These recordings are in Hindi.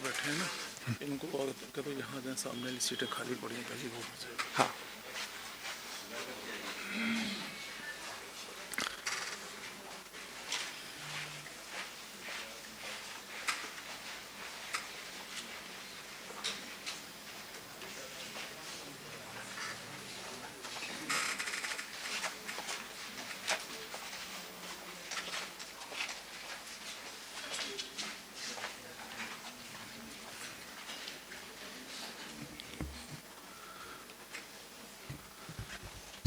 बैठे हैं ना, इनको करो यहाँ जहाँ सामने वाली सीटें खाली पड़ी हैं पहले वो। हाँ,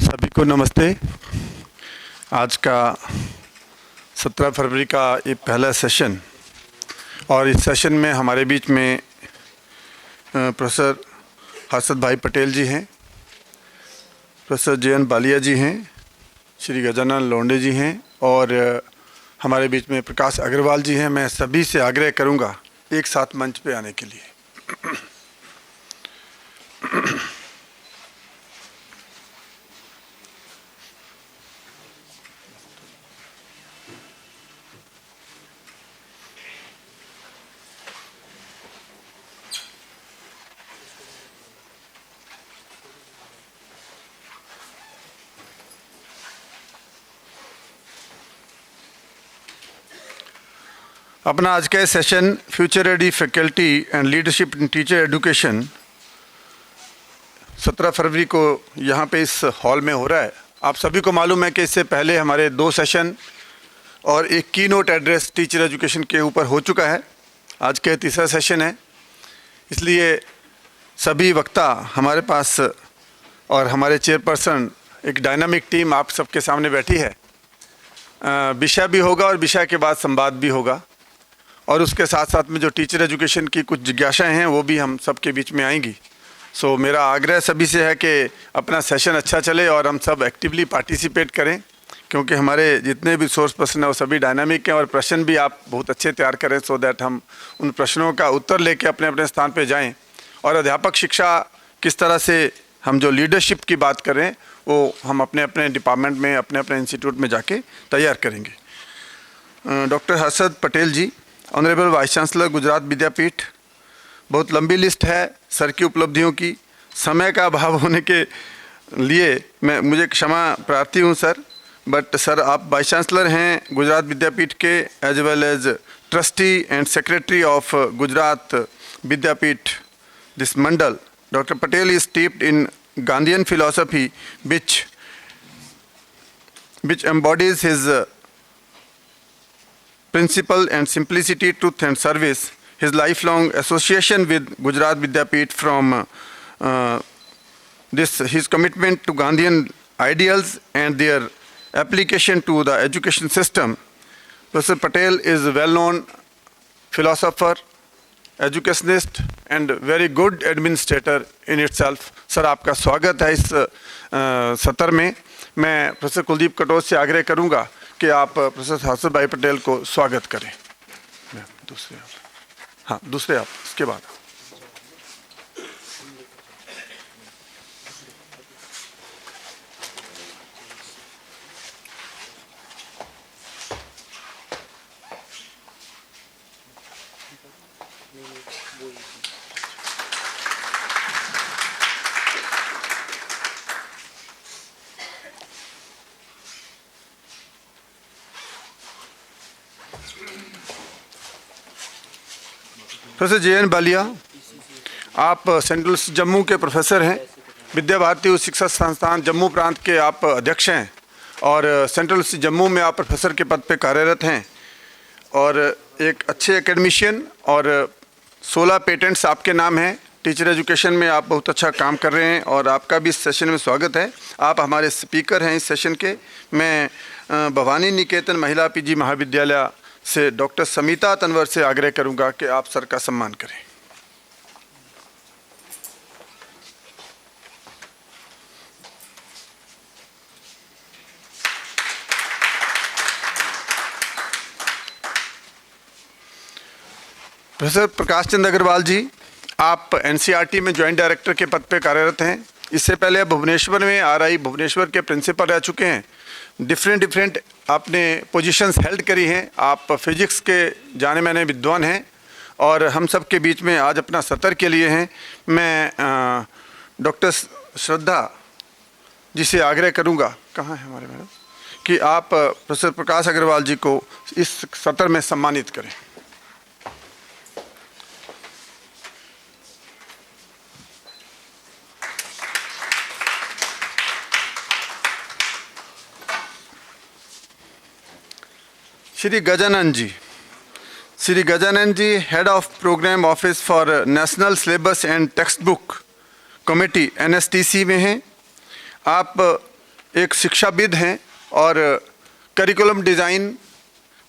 सभी को नमस्ते। आज का 17 फरवरी का ये पहला सेशन, और इस सेशन में हमारे बीच में प्रोफेसर हर्षद भाई पटेल जी हैं, प्रोफेसर जे.एन. बालिया जी हैं, श्री गजानन लोंडे जी हैं, और हमारे बीच में प्रकाश अग्रवाल जी हैं। मैं सभी से आग्रह करूंगा एक साथ मंच पे आने के लिए। अपना आज का session future ready faculty and leadership in teacher education 17 फरवरी को यहाँ पे इस हॉल में हो रहा है। आप सभी को मालूम है कि इससे पहले हमारे 2 सेशन और एक की नोट एड्रेस टीचर एजुकेशन के ऊपर हो चुका है। आज का तीसरा सेशन है, इसलिए सभी वक्ता हमारे पास और हमारे चेयरपर्सन, एक डायनामिक टीम आप सबके सामने बैठी है। विषय भी होगा और विषय के बाद संवाद भी होगा, और उसके साथ साथ में जो टीचर एजुकेशन की कुछ जिज्ञासाएं हैं वो भी हम सबके बीच में आएंगी। सो मेरा आग्रह सभी से है कि अपना सेशन अच्छा चले और हम सब एक्टिवली पार्टिसिपेट करें, क्योंकि हमारे जितने भी सोर्स पर्सन हैं वो सभी डायनामिक हैं, और प्रश्न भी आप बहुत अच्छे तैयार करें, सो दैट हम उन प्रश्नों का उत्तर लेके अपने अपने स्थान पर जाएँ। और अध्यापक शिक्षा किस तरह से हम जो लीडरशिप की बात करें वो हम अपने अपने डिपार्टमेंट में, अपने अपने इंस्टीट्यूट में जाके तैयार करेंगे। डॉक्टर हर्षद पटेल जी, honourable vice chancellor Gujarat Vidyapith. बहुत लंबी लिस्ट है सर की उपलब्धियों की, समय का अभाव होने के लिए मुझे क्षमा प्रार्थी हूँ सर, बट सर आप वाइस चांसलर हैं गुजरात विद्यापीठ के, as well as trustee and secretary of Gujarat Vidyapith this मंडल। Doctor Patel is steeped in Gandhian philosophy which embodies his principle and simplicity, truth and service. His lifelong association with Gujarat Vidyapeeth from his commitment to Gandhian ideals and their application to the education system. Professor Patel is a well-known philosopher, educationist and very good administrator in itself. Sir आपका स्वागत है इस सत्र में। मैं प्रोफेसर कुलदीप कटोच से आग्रह करूंगा कि आप प्रोफेसर हर्षद भाई पटेल को स्वागत करें। दूसरे आप इसके बाद। Professor JN. बालिया, आप सेंट्रल जम्मू के प्रोफेसर हैं, विद्या भारती उच्च शिक्षा संस्थान जम्मू प्रांत के आप अध्यक्ष हैं, और सेंट्रल जम्मू में आप प्रोफेसर के पद पे कार्यरत हैं, और एक अच्छे एकेडमिशियन, और 16 पेटेंट्स आपके नाम हैं, टीचर एजुकेशन में आप बहुत अच्छा काम कर रहे हैं और आपका भी इस सेशन में स्वागत है। आप हमारे स्पीकर हैं इस सेशन के। मैं भवानी निकेतन महिला पीजी महाविद्यालय से डॉक्टर समिता तनवर से आग्रह करूंगा कि आप सर का सम्मान करें। प्रोफेसर प्रकाश चंद अग्रवाल जी, आप एनसीईआरटी में ज्वाइंट डायरेक्टर के पद पे कार्यरत हैं। इससे पहले आप भुवनेश्वर में आरआई भुवनेश्वर के प्रिंसिपल रह चुके हैं। डिफरेंट आपने पोजीशंस हेल्ड करी हैं। आप फिजिक्स के जाने माने विद्वान हैं और हम सब के बीच में आज अपना सत्र के लिए हैं। मैं डॉक्टर श्रद्धा जी से आग्रह करूंगा, कहाँ है हमारे मैडम, कि आप प्रोफेसर प्रकाश अग्रवाल जी को इस सत्र में सम्मानित करें। Shri Gajanan ji, head of programme office for national syllabus and text book committee NSTC में हैं। आप एक शिक्षाविद हैं और करिकुलम डिज़ाइन,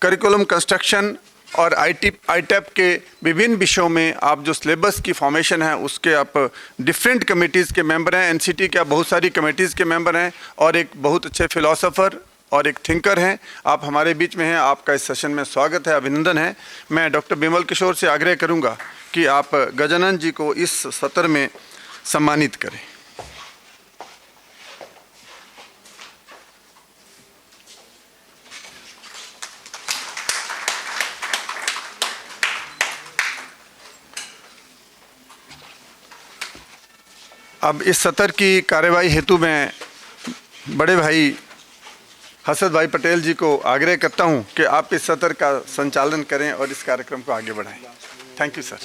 करिकुलम कंस्ट्रक्शन और आईटैप के विभिन्न विषयों में आप जो सिलेबस की फॉर्मेशन है उसके आप डिफरेंट कमेटीज़ के मेंबर हैं। एनसीटी के आप बहुत सारी कमेटीज़ के मेंबर हैं और एक बहुत अच्छे फिलोसोफर और एक थिंकर हैं। आप हमारे बीच में हैं। आपका इस सेशन में स्वागत है, अभिनंदन है। मैं डॉक्टर बिमल किशोर से आग्रह करूंगा कि आप गजानन जी को इस सत्र में सम्मानित करें। अब इस सत्र की कार्यवाही हेतु मैं बड़े भाई हसद भाई पटेल जी को आग्रह करता हूं कि आप इस सत्र का संचालन करें और इस कार्यक्रम को आगे बढ़ाएं। Thank you sir.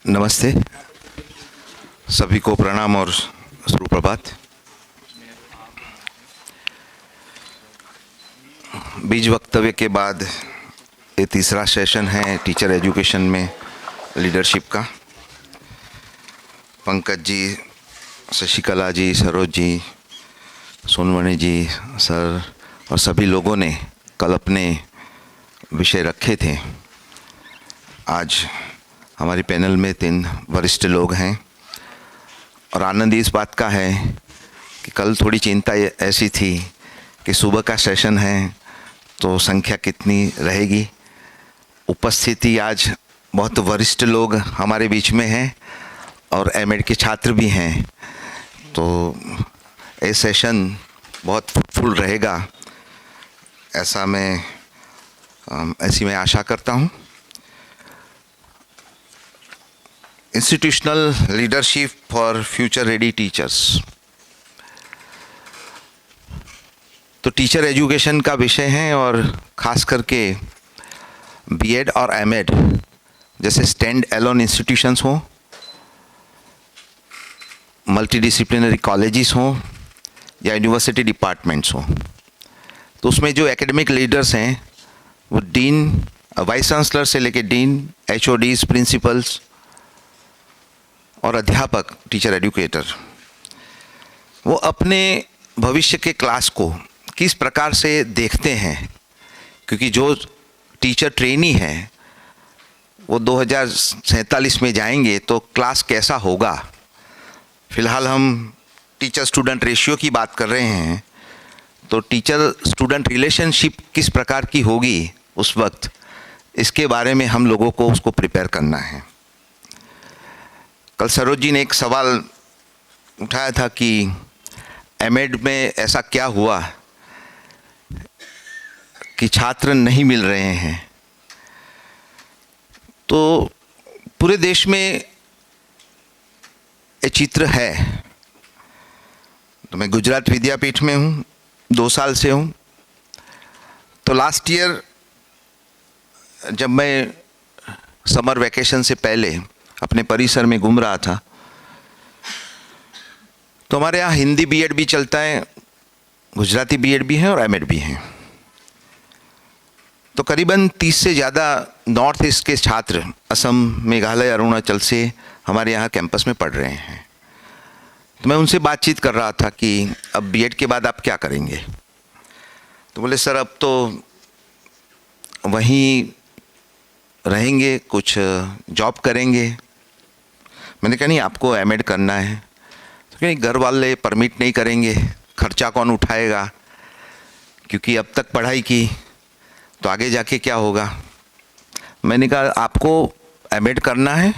नमस्ते, सभी को प्रणाम और सुप्रभात। बीच वक्तव्य के बाद ये तीसरा सेशन है टीचर एजुकेशन में लीडरशिप का। पंकज जी, शशिकला जी, सरोज जी, सोनवणी जी, सर और सभी लोगों ने कल अपने विषय रखे थे। आज हमारी पैनल में 3 वरिष्ठ लोग हैं और आनंद इस बात का है कि कल थोड़ी चिंता ऐसी थी कि सुबह का सेशन है तो संख्या कितनी रहेगी। उपस्थिति आज बहुत वरिष्ठ लोग हमारे बीच में हैं और एमएड के छात्र भी हैं, तो ये सेशन बहुत फ्रूटफुल रहेगा ऐसा ऐसी मैं आशा करता हूँ। Institutional leadership for future ready teachers, तो टीचर एजुकेशन का विषय है और ख़ास करके बीएड और एमएड जैसे स्टैंड एलोन इंस्टीट्यूशंस हों, मल्टीडिसिप्लिनरी कॉलेजेस हों या यूनिवर्सिटी डिपार्टमेंट्स हों, तो उसमें जो एकेडमिक लीडर्स हैं वो डीन, वाइस चांसलर से लेकर डीन, एचओडीज, प्रिंसिपल्स और अध्यापक, टीचर एजुकेटर, वो अपने भविष्य के क्लास को किस प्रकार से देखते हैं। क्योंकि जो टीचर ट्रेनी है वो 2047 में जाएंगे तो क्लास कैसा होगा। फ़िलहाल हम टीचर स्टूडेंट रेशियो की बात कर रहे हैं, तो टीचर स्टूडेंट रिलेशनशिप किस प्रकार की होगी उस वक्त, इसके बारे में हम लोगों को उसको प्रिपेयर करना है। कल सरोज जी ने एक सवाल उठाया था कि एमएड में ऐसा क्या हुआ कि छात्र नहीं मिल रहे हैं। तो पूरे देश में ये चित्र है। तो मैं गुजरात विद्यापीठ में हूँ, 2 साल से हूँ। तो लास्ट ईयर जब मैं समर वैकेशन से पहले अपने परिसर में घूम रहा था, तो हमारे यहाँ हिंदी बीएड भी चलता है, गुजराती बीएड भी है और एमएड भी है। तो करीबन 30 से ज़्यादा नॉर्थ ईस्ट के छात्र असम, मेघालय, अरुणाचल से हमारे यहाँ कैंपस में पढ़ रहे हैं। तो मैं उनसे बातचीत कर रहा था कि अब बीएड के बाद आप क्या करेंगे। तो बोले सर अब तो वहीं रहेंगे, कुछ जॉब करेंगे। मैंने कहा नहीं, आपको एमएड करना है। तो कहीं घर वाले परमिट नहीं करेंगे, खर्चा कौन उठाएगा, क्योंकि अब तक पढ़ाई की तो आगे जाके क्या होगा। मैंने कहा आपको एमएड करना है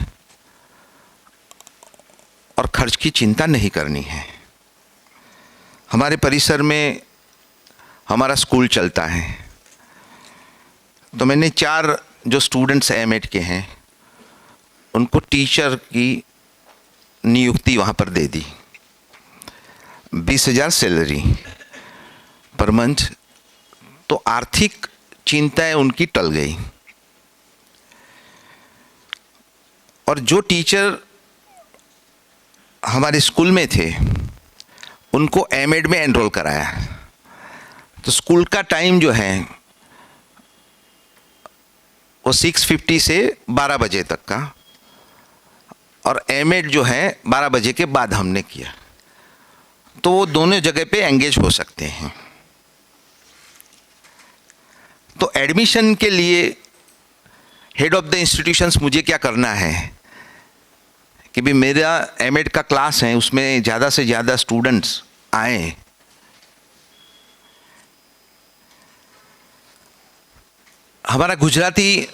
और खर्च की चिंता नहीं करनी है। हमारे परिसर में हमारा स्कूल चलता है, तो मैंने 4 जो स्टूडेंट्स एमएड के हैं उनको टीचर की नियुक्ति वहाँ पर दे दी। 20,000 सैलरी पर मंथ। तो आर्थिक चिंताएं उनकी टल गई। और जो टीचर हमारे स्कूल में थे उनको एमएड में एनरोल कराया। तो स्कूल का टाइम जो है वो 6:50 से 12 बजे तक का, और एमएड जो है 12 बजे के बाद हमने किया। तो वो दोनों जगह पे एंगेज हो सकते हैं। तो एडमिशन के लिए हेड ऑफ द इंस्टीट्यूशंस मुझे क्या करना है कि भी मेरा एमएड का क्लास है, उसमें ज़्यादा से ज़्यादा स्टूडेंट्स आए। हमारा गुजराती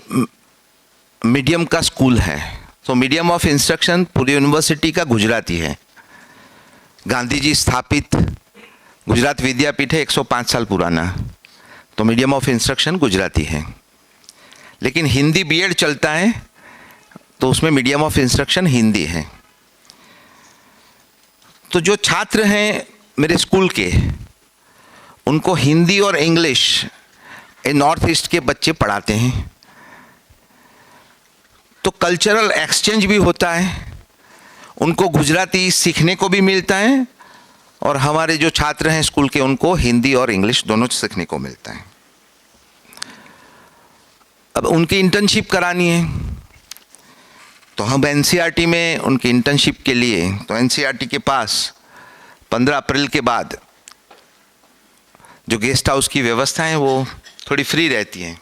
मीडियम का स्कूल है, तो मीडियम ऑफ इंस्ट्रक्शन पूरी यूनिवर्सिटी का गुजराती है। गांधी जी स्थापित गुजरात विद्यापीठ है, 105 साल पुराना, तो मीडियम ऑफ इंस्ट्रक्शन गुजराती है। लेकिन हिंदी बीएड चलता है तो उसमें मीडियम ऑफ इंस्ट्रक्शन हिंदी है। तो जो छात्र हैं मेरे स्कूल के, उनको हिंदी और इंग्लिश नॉर्थ ईस्ट के बच्चे पढ़ाते हैं। तो कल्चरल एक्सचेंज भी होता है, उनको गुजराती सीखने को भी मिलता है, और हमारे जो छात्र हैं स्कूल के उनको हिंदी और इंग्लिश दोनों सीखने को मिलता है। अब उनकी इंटर्नशिप करानी है, तो हम एनसीईआरटी में उनकी इंटर्नशिप के लिए, तो एनसीईआरटी के पास 15 अप्रैल के बाद जो गेस्ट हाउस की व्यवस्था है वो थोड़ी फ्री रहती है।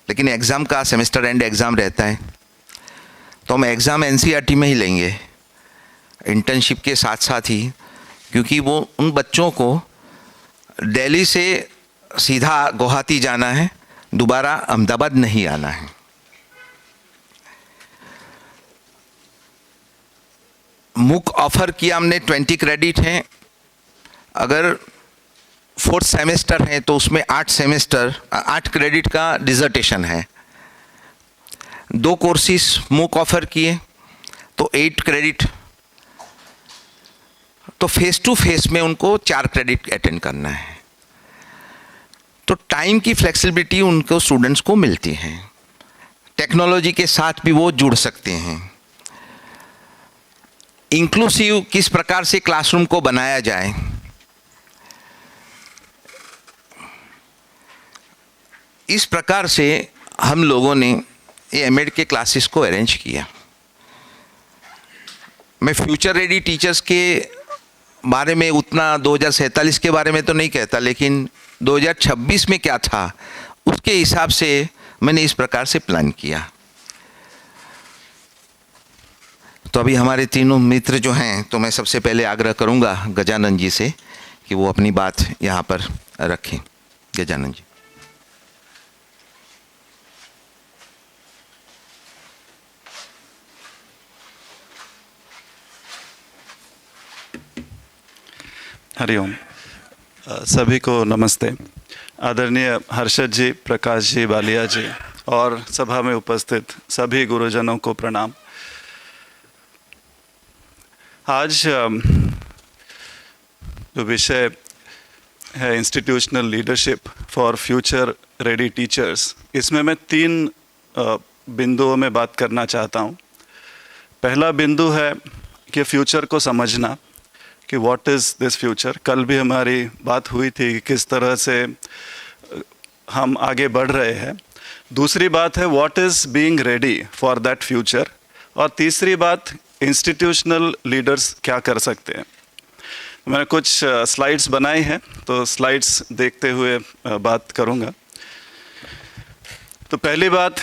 लेकिन एग्ज़ाम का सेमेस्टर एंड एग्ज़ाम रहता है, तो हम एग्ज़ाम एनसीईआरटी में ही लेंगे इंटर्नशिप के साथ साथ ही, क्योंकि वो उन बच्चों को दिल्ली से सीधा गुवाहाटी जाना है, दोबारा अहमदाबाद नहीं आना है। मुक ऑफर किया हमने, 20 क्रेडिट हैं। अगर 4th सेमेस्टर है तो उसमें 8 क्रेडिट का डिजर्टेशन है। 2 कोर्सेस मुक ऑफर किए तो 8 क्रेडिट। तो फेस टू फेस में उनको 4 क्रेडिट अटेंड करना है। तो टाइम की फ्लेक्सिबिलिटी उनको स्टूडेंट्स को मिलती है। टेक्नोलॉजी के साथ भी वो जुड़ सकते हैं। इंक्लूसिव किस प्रकार से क्लासरूम को बनाया जाए, इस प्रकार से हम लोगों ने ये एमएड के क्लासेस को अरेंज किया। मैं फ्यूचर रेडी टीचर्स के बारे में उतना 2047 के बारे में तो नहीं कहता, लेकिन 2026 में क्या था उसके हिसाब से मैंने इस प्रकार से प्लान किया। तो अभी हमारे तीनों मित्र जो हैं, तो मैं सबसे पहले आग्रह करूंगा गजानन जी से कि वो अपनी बात यहाँ पर रखें। गजानन जी। हरिओम। सभी को नमस्ते। आदरणीय हर्षद जी, प्रकाश जी, बालिया जी और सभा में उपस्थित सभी गुरुजनों को प्रणाम। आज जो विषय है institutional leadership for future ready teachers, इसमें मैं 3 बिंदुओं में बात करना चाहता हूँ। पहला बिंदु है कि फ्यूचर को समझना कि व्हाट इज़ दिस फ्यूचर। कल भी हमारी बात हुई थी कि किस तरह से हम आगे बढ़ रहे हैं। दूसरी बात है what is being ready for that future, और तीसरी बात इंस्टीट्यूशनल लीडर्स क्या कर सकते हैं। मैंने कुछ स्लाइड्स बनाई हैं, तो स्लाइड्स देखते हुए बात करूंगा। तो पहली बात,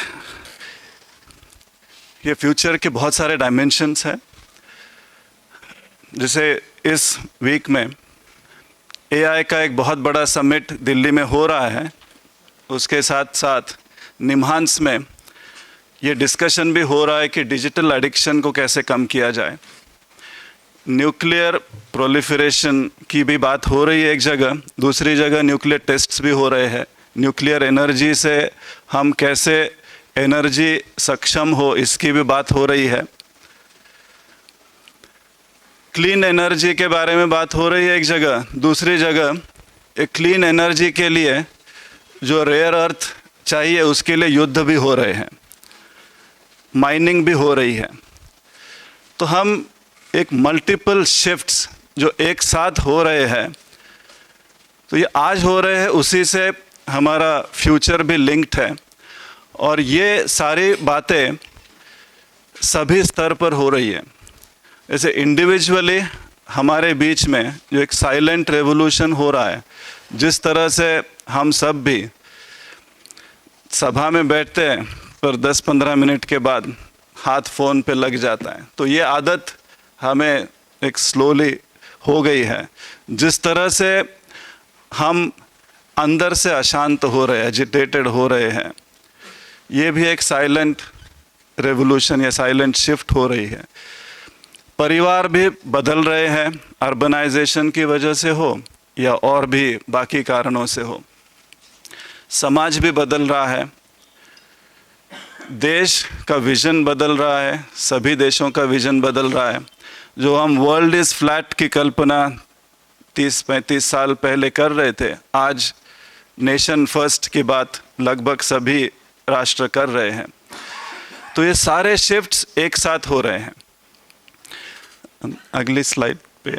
ये फ्यूचर के बहुत सारे डायमेंशंस हैं। जैसे इस वीक में एआई का एक बहुत बड़ा समिट दिल्ली में हो रहा है, उसके साथ साथ निम्हांस में ये डिस्कशन भी हो रहा है कि डिजिटल एडिक्शन को कैसे कम किया जाए। न्यूक्लियर प्रोलिफरेशन की भी बात हो रही है एक जगह, दूसरी जगह न्यूक्लियर टेस्ट्स भी हो रहे हैं। न्यूक्लियर एनर्जी से हम कैसे एनर्जी सक्षम हो, इसकी भी बात हो रही है। क्लीन एनर्जी के बारे में बात हो रही है एक जगह, दूसरी जगह एक क्लीन एनर्जी के लिए जो रेयर अर्थ चाहिए उसके लिए युद्ध भी हो रहे हैं, माइनिंग भी हो रही है। तो हम एक मल्टीपल शिफ्ट्स जो एक साथ हो रहे हैं, तो ये आज हो रहे हैं, उसी से हमारा फ्यूचर भी लिंक्ड है। और ये सारी बातें सभी स्तर पर हो रही है। जैसे इंडिविजुअली हमारे बीच में जो एक साइलेंट रेवोल्यूशन हो रहा है, जिस तरह से हम सब भी सभा में बैठते हैं पर 10-15 मिनट के बाद हाथ फ़ोन पे लग जाता है, तो ये आदत हमें एक स्लोली हो गई है। जिस तरह से हम अंदर से अशांत हो रहे हैं, एजिटेटेड हो रहे हैं, ये भी एक साइलेंट रेवोल्यूशन या साइलेंट शिफ्ट हो रही है। परिवार भी बदल रहे हैं, अर्बनाइजेशन की वजह से हो या और भी बाकी कारणों से हो। समाज भी बदल रहा है, देश का विजन बदल रहा है, सभी देशों का विजन बदल रहा है। जो हम वर्ल्ड इज़ फ्लैट की कल्पना 30-35 साल पहले कर रहे थे, आज नेशन फर्स्ट की बात लगभग सभी राष्ट्र कर रहे हैं। तो ये सारे शिफ्ट्स एक साथ हो रहे हैं। अगली स्लाइड पे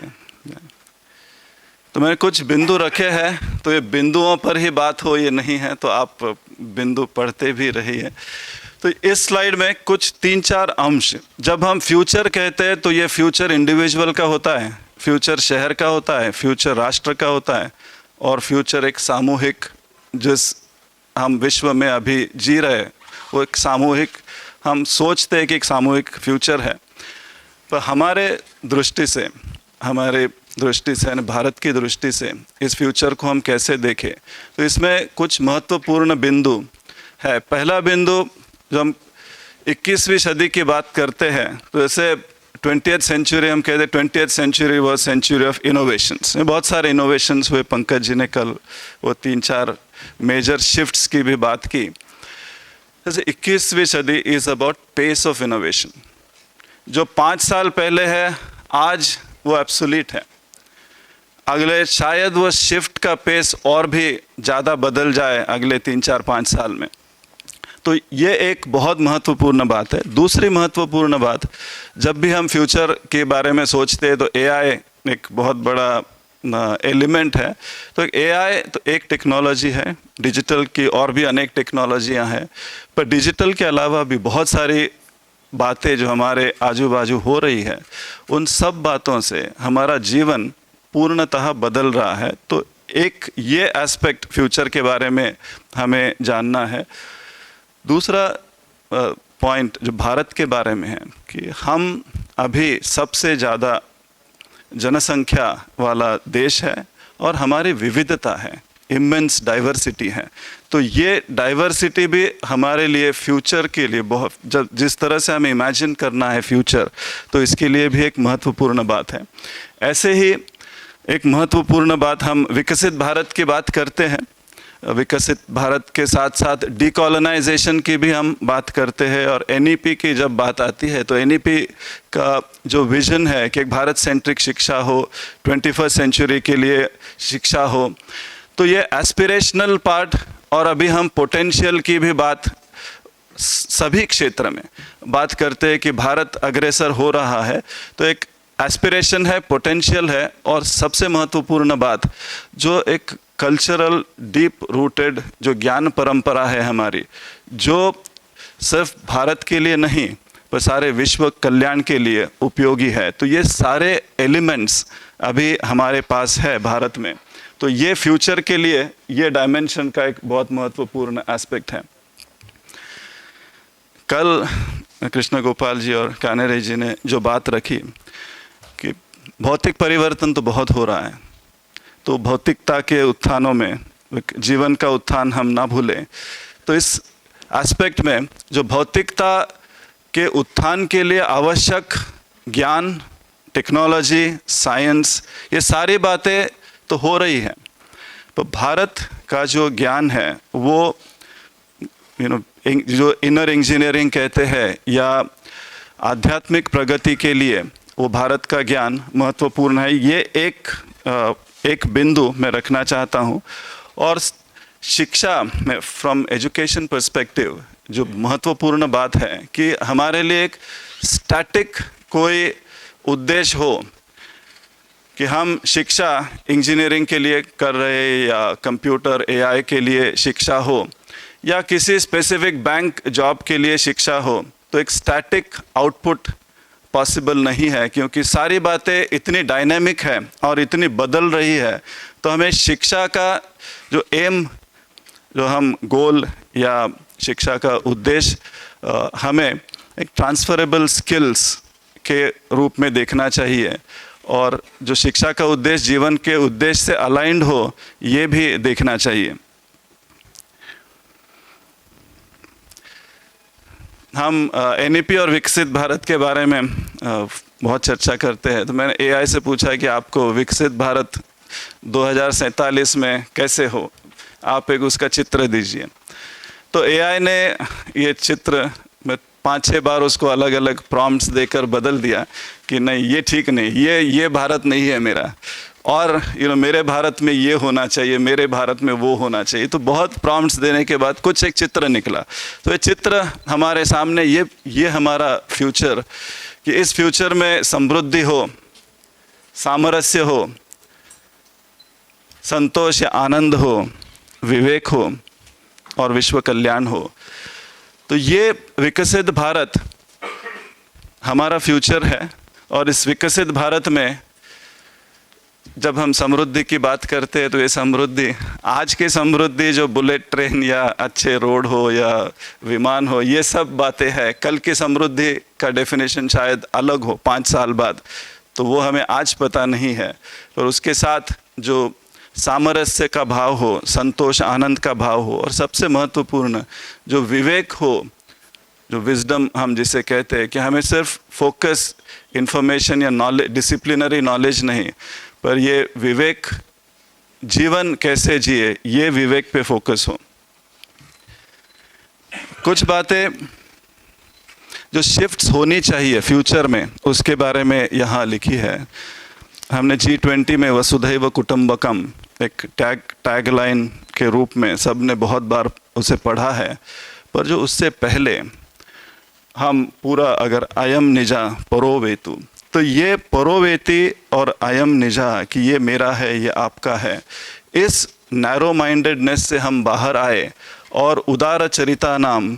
तो मैंने कुछ बिंदु रखे हैं, तो ये बिंदुओं पर ही बात हो ये नहीं है, तो आप बिंदु पढ़ते भी रहिए। तो इस स्लाइड में कुछ 3-4 अंश, जब हम फ्यूचर कहते हैं तो ये फ्यूचर इंडिविजुअल का होता है, फ्यूचर शहर का होता है, फ्यूचर राष्ट्र का होता है, और फ्यूचर एक सामूहिक, जिस हम विश्व में अभी जी रहे हैं वो एक सामूहिक, हम सोचते हैं कि एक सामूहिक फ्यूचर है। पर हमारे दृष्टि से यानी भारत की दृष्टि से इस फ्यूचर को हम कैसे देखें, तो इसमें कुछ महत्वपूर्ण बिंदु है। पहला बिंदु, जब हम 21वीं सदी की बात करते हैं तो जैसे 20th सेंचुरी हम कहते हैं, 20th century was century of innovations. बहुत सारे इनोवेशंस हुए, पंकज जी ने कल वो 3-4 मेजर शिफ्ट्स की भी बात की। जैसे 21वीं सदी is about pace of innovation. जो 5 साल पहले है आज वो एब्सोल्यूट है, अगले शायद वो शिफ्ट का पेस और भी ज़्यादा बदल जाए अगले 3-4-5 साल में। तो ये एक बहुत महत्वपूर्ण बात है। दूसरी महत्वपूर्ण बात, जब भी हम फ्यूचर के बारे में सोचते हैं तो एआई एक बहुत बड़ा एलिमेंट है। तो एआई तो एक टेक्नोलॉजी है, डिजिटल की और भी अनेक टेक्नोलॉजियां हैं, पर डिजिटल के अलावा भी बहुत सारी बातें जो हमारे आजू बाजू हो रही है, उन सब बातों से हमारा जीवन पूर्णतः बदल रहा है। तो एक ये एस्पेक्ट फ्यूचर के बारे में हमें जानना है। दूसरा पॉइंट जो भारत के बारे में है कि हम अभी सबसे ज़्यादा जनसंख्या वाला देश है और हमारी विविधता है, इमेंस डाइवर्सिटी है। तो ये डाइवर्सिटी भी हमारे लिए फ्यूचर के लिए बहुत, जब जिस तरह से हमें इमेजिन करना है फ्यूचर, तो इसके लिए भी एक महत्वपूर्ण बात है। ऐसे ही एक महत्वपूर्ण बात, हम विकसित भारत की बात करते हैं, विकसित भारत के साथ साथ डीकॉलोनाइजेशन की भी हम बात करते हैं। और एनईपी की जब बात आती है तो एनईपी का जो विजन है कि एक भारत सेंट्रिक शिक्षा हो, 21st सेंचुरी के लिए शिक्षा हो, तो ये एस्पिरेशनल पार्ट, और अभी हम पोटेंशियल की भी बात सभी क्षेत्र में बात करते हैं कि भारत अग्रसर हो रहा है। तो एक एस्पिरेशन है, पोटेंशियल है, और सबसे महत्वपूर्ण बात जो एक कल्चरल डीप रूटेड जो ज्ञान परंपरा है हमारी, जो सिर्फ भारत के लिए नहीं पर सारे विश्व कल्याण के लिए उपयोगी है। तो ये सारे एलिमेंट्स अभी हमारे पास है भारत में। तो ये फ्यूचर के लिए ये डायमेंशन का एक बहुत महत्वपूर्ण एस्पेक्ट है। कल कृष्ण गोपाल जी और कानेरे जी ने जो बात रखी कि भौतिक परिवर्तन तो बहुत हो रहा है, तो भौतिकता के उत्थानों में जीवन का उत्थान हम ना भूलें। तो इस एस्पेक्ट में जो भौतिकता के उत्थान के लिए आवश्यक ज्ञान, टेक्नोलॉजी, साइंस, ये सारी बातें तो हो रही हैं, पर भारत का जो ज्ञान है वो जो इनर इंजीनियरिंग कहते हैं या आध्यात्मिक प्रगति के लिए वो भारत का ज्ञान महत्वपूर्ण है। ये एक बिंदु मैं रखना चाहता हूँ। और शिक्षा में फ्रॉम एजुकेशन पर्सपेक्टिव जो महत्वपूर्ण बात है कि हमारे लिए एक स्टैटिक कोई उद्देश्य हो कि हम शिक्षा इंजीनियरिंग के लिए कर रहे हैं या कंप्यूटर एआई के लिए शिक्षा हो या किसी स्पेसिफिक बैंक जॉब के लिए शिक्षा हो, तो एक स्टैटिक आउटपुट पॉसिबल नहीं है, क्योंकि सारी बातें इतनी डायनेमिक है और इतनी बदल रही है। तो हमें शिक्षा का जो एम, जो हम गोल या शिक्षा का उद्देश्य हमें एक ट्रांसफरेबल स्किल्स के रूप में देखना चाहिए, और जो शिक्षा का उद्देश्य जीवन के उद्देश्य से अलाइंड हो ये भी देखना चाहिए। हम एनईपी और विकसित भारत के बारे में बहुत चर्चा करते हैं। तो मैंने एआई से पूछा कि आपको विकसित भारत 2047 में कैसे हो, आप एक उसका चित्र दीजिए। तो एआई ने ये चित्र में 5-6 बार उसको अलग अलग प्रॉम्प्ट्स देकर बदल दिया कि नहीं ये ठीक नहीं, ये भारत नहीं है मेरा, और मेरे भारत में ये होना चाहिए, मेरे भारत में वो होना चाहिए। तो बहुत प्रॉम्प्ट्स देने के बाद कुछ एक चित्र निकला। तो ये चित्र हमारे सामने ये हमारा फ्यूचर, कि इस फ्यूचर में समृद्धि हो, सामरस्य हो, संतोष या आनंद हो, विवेक हो और विश्व कल्याण हो। तो ये विकसित भारत हमारा फ्यूचर है। और इस विकसित भारत में जब हम समृद्धि की बात करते हैं तो ये समृद्धि, आज की समृद्धि जो बुलेट ट्रेन या अच्छे रोड हो या विमान हो, ये सब बातें हैं। कल की समृद्धि का डेफिनेशन शायद अलग हो 5 साल बाद, तो वो हमें आज पता नहीं है। और उसके साथ जो सामरस्य का भाव हो, संतोष आनंद का भाव हो, और सबसे महत्वपूर्ण जो विवेक हो, जो विजडम हम जिसे कहते हैं, कि हमें सिर्फ फोकस इंफॉर्मेशन या नॉलेज, डिसिप्लिनरी नॉलेज नहीं, पर ये विवेक, जीवन कैसे जिए, ये विवेक पे फोकस हो। कुछ बातें जो शिफ्ट्स होनी चाहिए फ्यूचर में, उसके बारे में यहाँ लिखी है। हमने G20 में वसुधैव कुटुंबकम एक टैगलाइन के रूप में सब ने बहुत बार उसे पढ़ा है, पर जो उससे पहले हम पूरा अगर अयम निजा परोवेतु, तो ये परोवेती और अयम निजा कि ये मेरा है, ये आपका है, इस नैरो माइंडेडनेस से हम बाहर आए और उदार चरिता नाम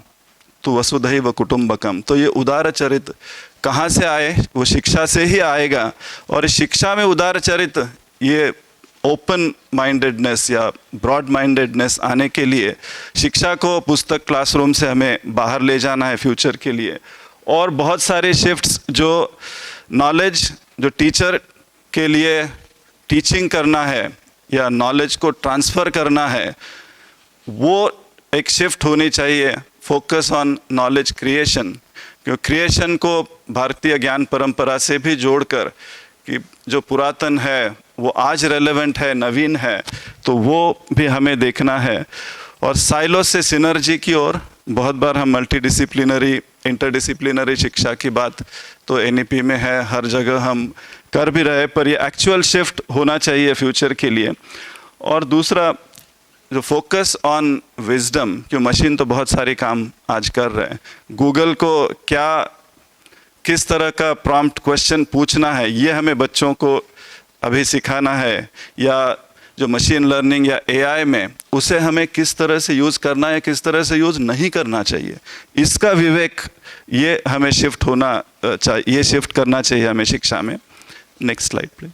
तो वसुधैव कुटुंबकम। तो ये उदार चरित कहाँ से आए? वो शिक्षा से ही आएगा। और इस शिक्षा में उदार चरित, ये ओपन माइंडेडनेस या ब्रॉड माइंडेडनेस आने के लिए शिक्षा को पुस्तक क्लासरूम से हमें बाहर ले जाना है फ्यूचर के लिए। और बहुत सारे शिफ्ट्स जो नॉलेज, जो टीचर के लिए टीचिंग करना है या नॉलेज को ट्रांसफ़र करना है, वो एक शिफ्ट होनी चाहिए। फोकस ऑन नॉलेज क्रिएशन, क्योंकि क्रिएशन को भारतीय ज्ञान परंपरा से भी जोड़कर कि जो पुरातन है वो आज रेलेवेंट है, नवीन है, तो वो भी हमें देखना है। और साइलो से सिनर्जी की ओर, बहुत बार हम मल्टीडिसिप्लिनरी, इंटरडिसिप्लिनरी शिक्षा की बात तो एनईपी में है, हर जगह हम कर भी रहे, पर ये एक्चुअल शिफ्ट होना चाहिए फ्यूचर के लिए। और दूसरा जो फोकस ऑन विजडम, क्यों मशीन तो बहुत सारे काम आज कर रहे हैं, गूगल को क्या किस तरह का प्रॉम्प्ट क्वेश्चन पूछना है, ये हमें बच्चों को अभी सिखाना है। या जो मशीन लर्निंग या एआई में, उसे हमें किस तरह से यूज़ करना है, किस तरह से यूज़ नहीं करना चाहिए, इसका विवेक ये हमें शिफ्ट होना चाहिए, ये शिफ्ट करना चाहिए हमें शिक्षा में। Next slide please.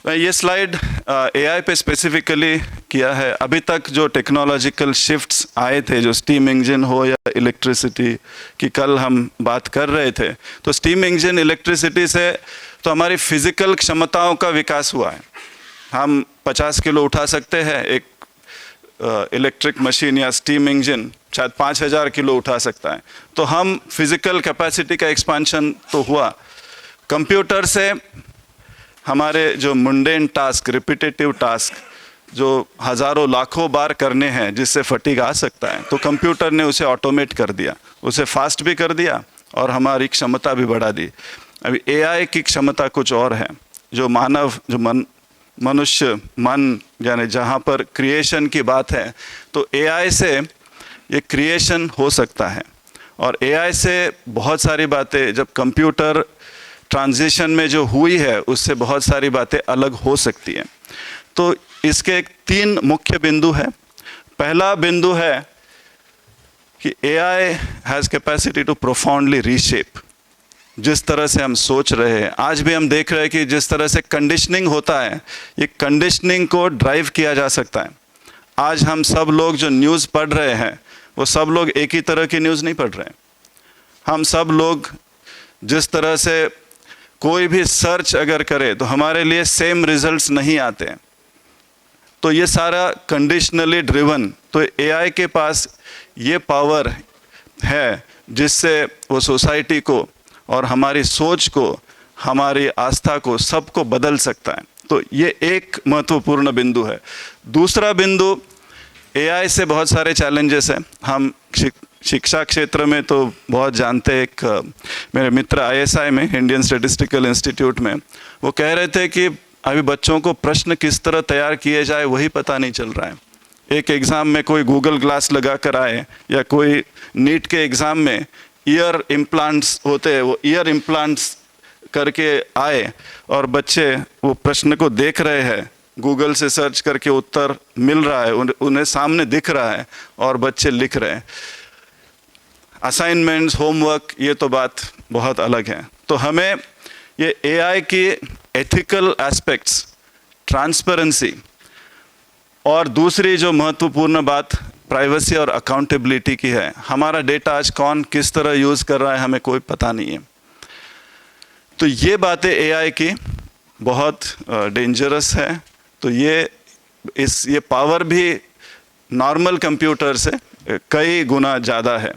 ये स्लाइड एआई पे स्पेसिफिकली किया है। अभी तक जो टेक्नोलॉजिकल शिफ्ट्स आए थे, जो स्टीम इंजन हो या इलेक्ट्रिसिटी की कल हम बात कर रहे थे, तो स्टीम इंजन, इलेक्ट्रिसिटी से तो हमारी फिजिकल क्षमताओं का विकास हुआ है। हम 50 किलो उठा सकते हैं, एक इलेक्ट्रिक मशीन या स्टीम इंजन शायद 5000 किलो उठा सकता है। तो हम फिजिकल कैपेसिटी का एक्सपेंशन तो हुआ। कंप्यूटर से हमारे जो मुंडेन टास्क, रिपीटेटिव टास्क जो हज़ारों लाखों बार करने हैं, जिससे फटीग आ सकता है, तो कंप्यूटर ने उसे ऑटोमेट कर दिया, उसे फास्ट भी कर दिया और हमारी क्षमता भी बढ़ा दी। अभी एआई की क्षमता कुछ और है, जो मानव, जो मनुष्य मन, यानी जहाँ पर क्रिएशन की बात है, तो एआई से ये क्रिएशन हो सकता है। और एआई से बहुत सारी बातें, जब कंप्यूटर ट्रांजिशन में जो हुई है, उससे बहुत सारी बातें अलग हो सकती हैं। तो इसके 3 मुख्य बिंदु हैं। पहला बिंदु है कि AI has capacity to profoundly reshape. जिस तरह से हम सोच रहे हैं, आज भी हम देख रहे हैं कि जिस तरह से कंडीशनिंग होता है, ये कंडीशनिंग को ड्राइव किया जा सकता है। आज हम सब लोग जो न्यूज़ पढ़ रहे हैं, वो सब लोग एक ही तरह की न्यूज़ नहीं पढ़ रहे हैं। हम सब लोग जिस तरह से कोई भी सर्च अगर करे, तो हमारे लिए सेम रिजल्ट्स नहीं आते हैं। तो ये सारा कंडीशनली ड्रिवन। तो एआई के पास ये पावर है जिससे वो सोसाइटी को और हमारी सोच को, हमारी आस्था को, सबको बदल सकता है। तो ये एक महत्वपूर्ण बिंदु है। दूसरा बिंदु, एआई से बहुत सारे चैलेंजेस हैं। हम शिक्षा क्षेत्र में तो बहुत जानते हैं। एक मेरे मित्र आईएसआई में, इंडियन स्टैटिस्टिकल इंस्टीट्यूट में, वो कह रहे थे कि अभी बच्चों को प्रश्न किस तरह तैयार किए जाए वही पता नहीं चल रहा है। एक एग्ज़ाम में कोई गूगल ग्लास लगा कर आए, या कोई नीट के एग्ज़ाम में ईयर इम्प्लांट्स होते हैं, वो ईयर इम्प्लांट्स करके आए और बच्चे वो प्रश्न को देख रहे हैं, गूगल से सर्च करके उत्तर मिल रहा है, उन्हें सामने दिख रहा है और बच्चे लिख रहे हैं। असाइनमेंट्स, होमवर्क, ये तो बात बहुत अलग है। तो हमें ये एआई की एथिकल एस्पेक्ट्स, ट्रांसपेरेंसी, और दूसरी जो महत्वपूर्ण बात प्राइवेसी और अकाउंटेबिलिटी की है। हमारा डेटा आज कौन किस तरह यूज़ कर रहा है, हमें कोई पता नहीं है। तो ये बातें एआई की बहुत डेंजरस है। तो ये पावर भी नॉर्मल कंप्यूटर से कई गुना ज़्यादा है।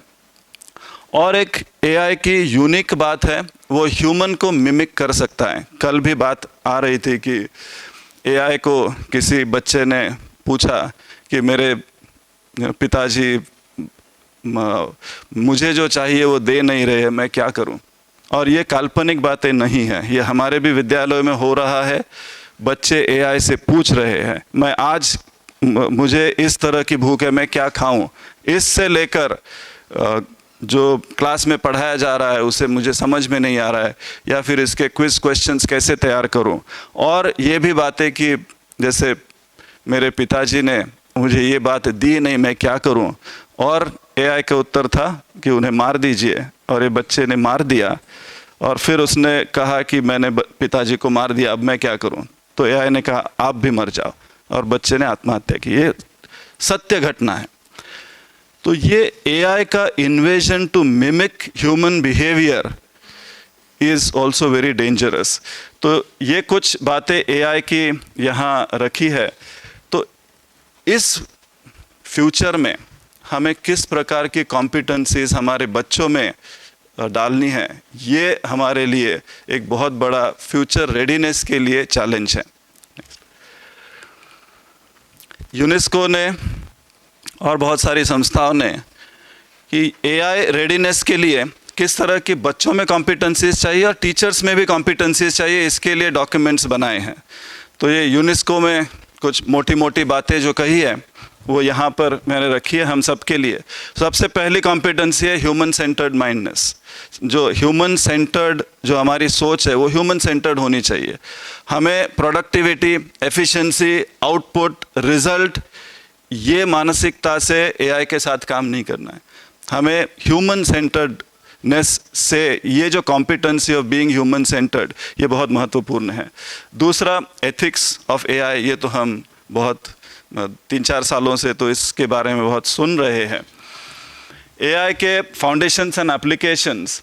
और एक एआई की यूनिक बात है, वो ह्यूमन को मिमिक कर सकता है। कल भी बात आ रही थी कि एआई को किसी बच्चे ने पूछा कि मेरे पिताजी मुझे जो चाहिए वो दे नहीं रहे, मैं क्या करूं। और ये काल्पनिक बातें नहीं है, ये हमारे भी विद्यालयों में हो रहा है। बच्चे एआई से पूछ रहे हैं, मैं आज मुझे इस तरह की भूख है, मैं क्या खाऊं। इससे लेकर जो क्लास में पढ़ाया जा रहा है उसे मुझे समझ में नहीं आ रहा है, या फिर इसके क्विज क्वेश्चंस कैसे तैयार करूं। और ये भी बातें कि जैसे मेरे पिताजी ने मुझे ये बात दी नहीं, मैं क्या करूं। और एआई का उत्तर था कि उन्हें मार दीजिए, और ये बच्चे ने मार दिया। और फिर उसने कहा कि मैंने पिताजी को मार दिया, अब मैं क्या करूं। तो एआई ने कहा आप भी मर जाओ, और बच्चे ने आत्महत्या की। ये सत्य घटना है। तो ये एआई का invasion to mimic human behaviour is also very dangerous. तो ये कुछ बातें एआई की यहाँ रखी है। तो इस फ्यूचर में हमें किस प्रकार की कॉम्पिटेंसीज हमारे बच्चों में डालनी है, ये हमारे लिए एक बहुत बड़ा फ्यूचर रेडीनेस के लिए चैलेंज है। यूनेस्को ने और बहुत सारी संस्थाओं ने कि एआई रेडीनेस के लिए किस तरह की बच्चों में कॉम्पिटेंसीज चाहिए और टीचर्स में भी कॉम्पिटेंसीज चाहिए, इसके लिए डॉक्यूमेंट्स बनाए हैं। तो ये यूनेस्को में कुछ मोटी मोटी बातें जो कही है वो यहाँ पर मैंने रखी है हम सबके लिए। सबसे पहली कॉम्पिटेंसी है ह्यूमन सेंटर्ड माइंडनेस। जो ह्यूमन सेंटर्ड जो हमारी सोच है वो ह्यूमन सेंटर्ड होनी चाहिए। हमें प्रोडक्टिविटी, एफिशिएंसी, आउटपुट, रिजल्ट, ये मानसिकता से एआई के साथ काम नहीं करना है। हमें ह्यूमन सेंटर्डनेस से, ये जो competency of being human centred, ये बहुत महत्वपूर्ण है। दूसरा, एथिक्स ऑफ एआई, ये तो हम बहुत 3-4 सालों से तो इसके बारे में बहुत सुन रहे हैं। एआई के फाउंडेशंस एंड एप्लीकेशंस,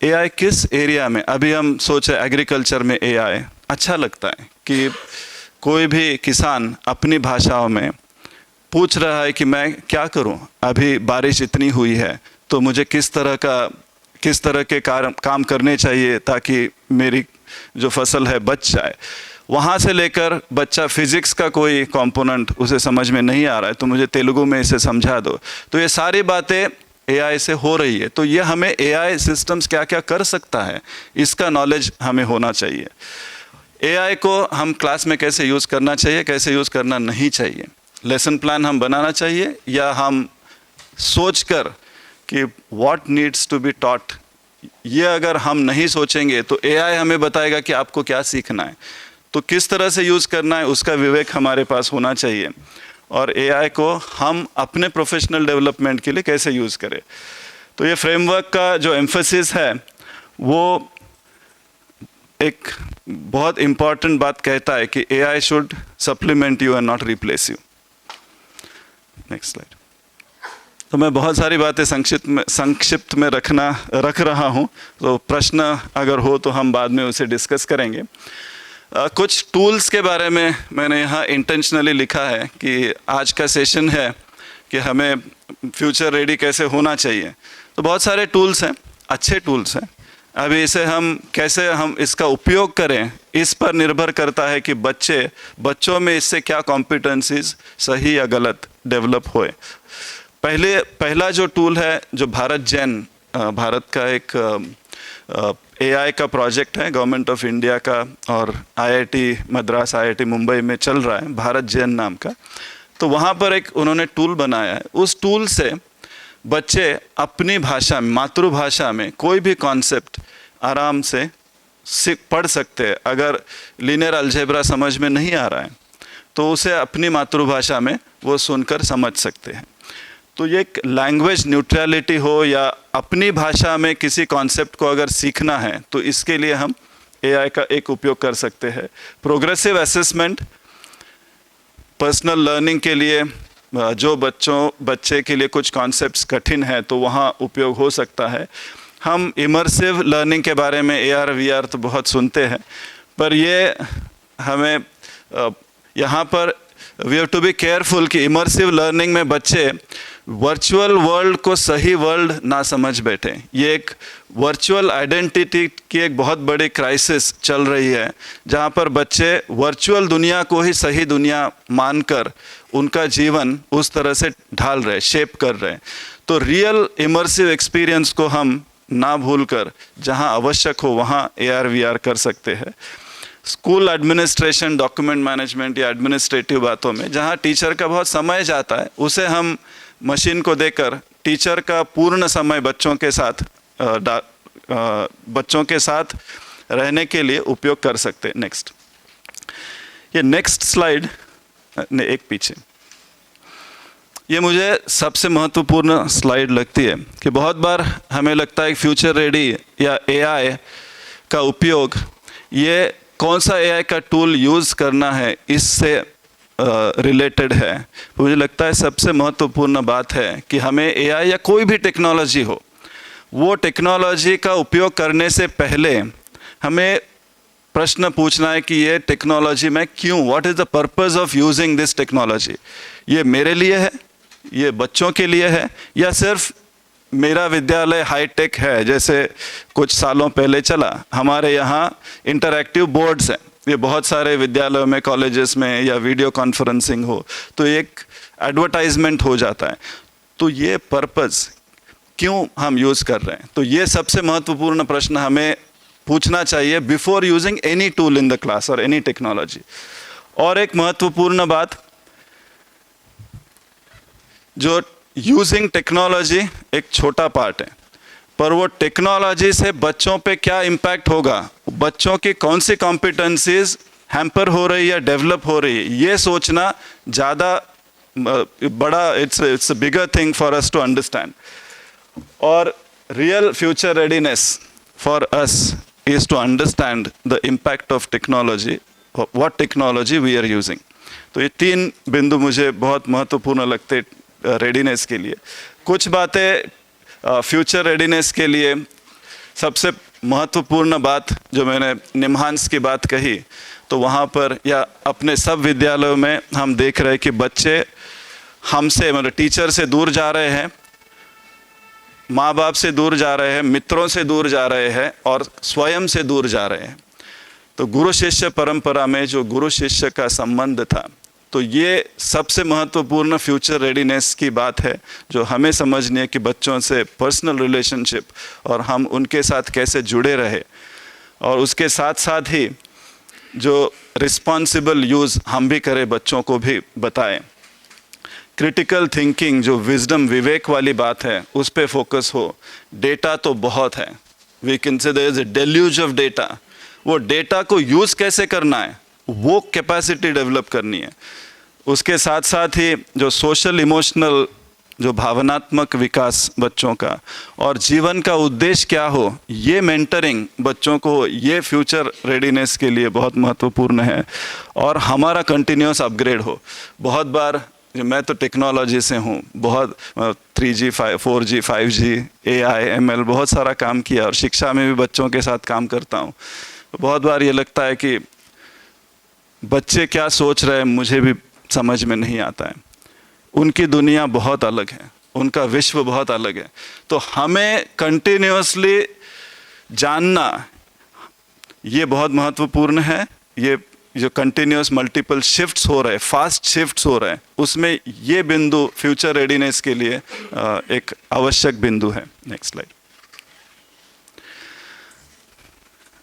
एआई किस एरिया में, अभी हम सोचे एग्रीकल्चर में एआई अच्छा लगता है कि कोई भी किसान अपनी भाषाओं में पूछ रहा है कि मैं क्या करूं, अभी बारिश इतनी हुई है तो मुझे किस तरह के काम करने चाहिए ताकि मेरी जो फसल है बच जाए। वहाँ से लेकर बच्चा फिजिक्स का कोई कंपोनेंट उसे समझ में नहीं आ रहा है तो मुझे तेलुगु में इसे समझा दो, तो ये सारी बातें एआई से हो रही है। तो ये हमें एआई सिस्टम्स क्या क्या कर सकता है इसका नॉलेज हमें होना चाहिए। एआई को हम क्लास में कैसे यूज़ करना चाहिए, कैसे यूज़ करना नहीं चाहिए, लेसन प्लान हम बनाना चाहिए या हम सोच कर कि what needs to be taught, ये अगर हम नहीं सोचेंगे तो एआई हमें बताएगा कि आपको क्या सीखना है। तो किस तरह से यूज़ करना है उसका विवेक हमारे पास होना चाहिए और एआई को हम अपने प्रोफेशनल डेवलपमेंट के लिए कैसे यूज़ करें। तो ये फ्रेमवर्क का जो एम्फेसिस है वो एक बहुत इम्पॉर्टेंट बात कहता है कि AI should supplement you and not replace you. Next slide. तो मैं बहुत सारी बातें संक्षिप्त में रख रहा हूँ, तो प्रश्न अगर हो तो हम बाद में उसे डिस्कस करेंगे। कुछ टूल्स के बारे में मैंने यहाँ इंटेंशनली लिखा है कि आज का सेशन है कि हमें फ्यूचर रेडी कैसे होना चाहिए। तो बहुत सारे टूल्स हैं, अच्छे टूल्स हैं। अभी इसे कैसे हम इसका उपयोग करें इस पर निर्भर करता है कि बच्चों में इससे क्या कॉम्पिटेंसीज सही या गलत डेवलप होए। पहला जो टूल है जो भारत का एक एआई का प्रोजेक्ट है, गवर्नमेंट ऑफ इंडिया का, और आईआईटी मद्रास, आईआईटी मुंबई में चल रहा है, भारत जैन नाम का। तो वहाँ पर एक उन्होंने टूल बनाया है। उस टूल से बच्चे अपनी भाषा में, मातृभाषा में कोई भी कॉन्सेप्ट आराम से पढ़ सकते हैं। अगर लीनियर अलजेब्रा समझ में नहीं आ रहा है तो उसे अपनी मातृभाषा में वो सुनकर समझ सकते हैं। तो ये एक लैंग्वेज न्यूट्रलिटी हो या अपनी भाषा में किसी कॉन्सेप्ट को अगर सीखना है तो इसके लिए हम एआई का एक उपयोग कर सकते हैं। प्रोग्रेसिव असेसमेंट, पर्सनल लर्निंग के लिए जो बच्चे के लिए कुछ कॉन्सेप्ट्स कठिन है तो वहाँ उपयोग हो सकता है। हम इमर्सिव लर्निंग के बारे में AR VR तो बहुत सुनते हैं, पर ये हमें यहाँ पर we have to be careful कि इमर्सिव लर्निंग में बच्चे वर्चुअल वर्ल्ड को सही वर्ल्ड ना समझ बैठे। ये एक वर्चुअल आइडेंटिटी की एक बहुत बड़ी क्राइसिस चल रही है जहाँ पर बच्चे वर्चुअल दुनिया को ही सही दुनिया मानकर उनका जीवन उस तरह से ढाल रहे, शेप कर रहे हैं। तो रियल इमर्सिव एक्सपीरियंस को हम ना भूलकर जहाँ आवश्यक हो वहाँ AR VR कर सकते हैं। स्कूल एडमिनिस्ट्रेशन, डॉक्यूमेंट मैनेजमेंट या एडमिनिस्ट्रेटिव बातों में जहाँ टीचर का बहुत समय जाता है उसे हम मशीन को देकर टीचर का पूर्ण समय बच्चों के साथ रहने के लिए उपयोग कर सकते हैं। नेक्स्ट, ये नेक्स्ट स्लाइड ने एक पीछे, ये मुझे सबसे महत्वपूर्ण स्लाइड लगती है कि बहुत बार हमें लगता है फ्यूचर रेडी या एआई का उपयोग, ये कौन सा एआई का टूल यूज़ करना है इससे रिलेटेड है। मुझे लगता है सबसे महत्वपूर्ण बात है कि हमें एआई या कोई भी टेक्नोलॉजी हो, वो टेक्नोलॉजी का उपयोग करने से पहले हमें प्रश्न पूछना है कि ये टेक्नोलॉजी मैं क्यों, what is the purpose of using this technology. ये मेरे लिए है, ये बच्चों के लिए है, या सिर्फ मेरा विद्यालय हाईटेक है जैसे कुछ सालों पहले चला। हमारे यहाँ इंटरैक्टिव बोर्ड्स हैं, ये बहुत सारे विद्यालयों में, कॉलेजेस में, या वीडियो कॉन्फ्रेंसिंग हो तो एक एडवर्टाइजमेंट हो जाता है। तो ये पर्पस क्यों हम यूज़ कर रहे हैं, तो ये सबसे महत्वपूर्ण प्रश्न हमें पूछना चाहिए before using any tool in the class और एनी टेक्नोलॉजी। और एक महत्वपूर्ण बात जो यूजिंग टेक्नोलॉजी एक छोटा पार्ट है, पर वो टेक्नोलॉजी से बच्चों पे क्या इम्पैक्ट होगा, बच्चों की कौन सी कॉम्पिटेंसीज हैम्पर हो रही है, डेवलप हो रही है, ये सोचना ज़्यादा बड़ा, it's a bigger thing for us to understand. और real future readiness for us is to understand the impact of technology, what technology we are using. तो ये 3 बिंदु मुझे बहुत महत्वपूर्ण लगते रेडीनेस के लिए. कुछ बातें फ्यूचर रेडीनेस के लिए, सबसे महत्वपूर्ण बात जो मैंने निम्हांस की बात कही, तो वहाँ पर या अपने सब विद्यालयों में हम देख रहे हैं कि बच्चे हमसे, मतलब टीचर से दूर जा रहे हैं, माँ बाप से दूर जा रहे हैं, मित्रों से दूर जा रहे हैं और स्वयं से दूर जा रहे हैं. तो गुरु शिष्य परंपरा में जो गुरु शिष्य का संबंध था, तो ये सबसे महत्वपूर्ण फ्यूचर रेडीनेस की बात है जो हमें समझनी है कि बच्चों से पर्सनल रिलेशनशिप और हम उनके साथ कैसे जुड़े रहे, और उसके साथ साथ ही जो रिस्पॉन्सिबल यूज़ हम भी करें, बच्चों को भी बताएं. क्रिटिकल थिंकिंग, जो विजडम, विवेक वाली बात है, उस पे फोकस हो. डेटा तो बहुत है, we can say there is a deluge of data. वो डेटा को यूज़ कैसे करना है, वो कैपेसिटी डेवलप करनी है. उसके साथ साथ ही जो सोशल इमोशनल, जो भावनात्मक विकास बच्चों का और जीवन का उद्देश्य क्या हो, ये मेंटरिंग बच्चों को, ये फ्यूचर रेडीनेस के लिए बहुत महत्वपूर्ण है. और हमारा कंटिन्यूस अपग्रेड हो. बहुत बार, मैं तो टेक्नोलॉजी से हूँ, बहुत 3G 4G 5G AI ML बहुत सारा काम किया और शिक्षा में भी बच्चों के साथ काम करता हूँ. बहुत बार ये लगता है कि बच्चे क्या सोच रहे हैं मुझे भी समझ में नहीं आता है. उनकी दुनिया बहुत अलग है, उनका विश्व बहुत अलग है. तो हमें कंटिन्यूसली जानना ये बहुत महत्वपूर्ण है. ये जो कंटिन्यूस मल्टीपल शिफ्ट्स हो रहे हैं, फास्ट शिफ्ट्स हो रहे हैं, उसमें ये बिंदु फ्यूचर रेडीनेस के लिए एक आवश्यक बिंदु है. Next slide.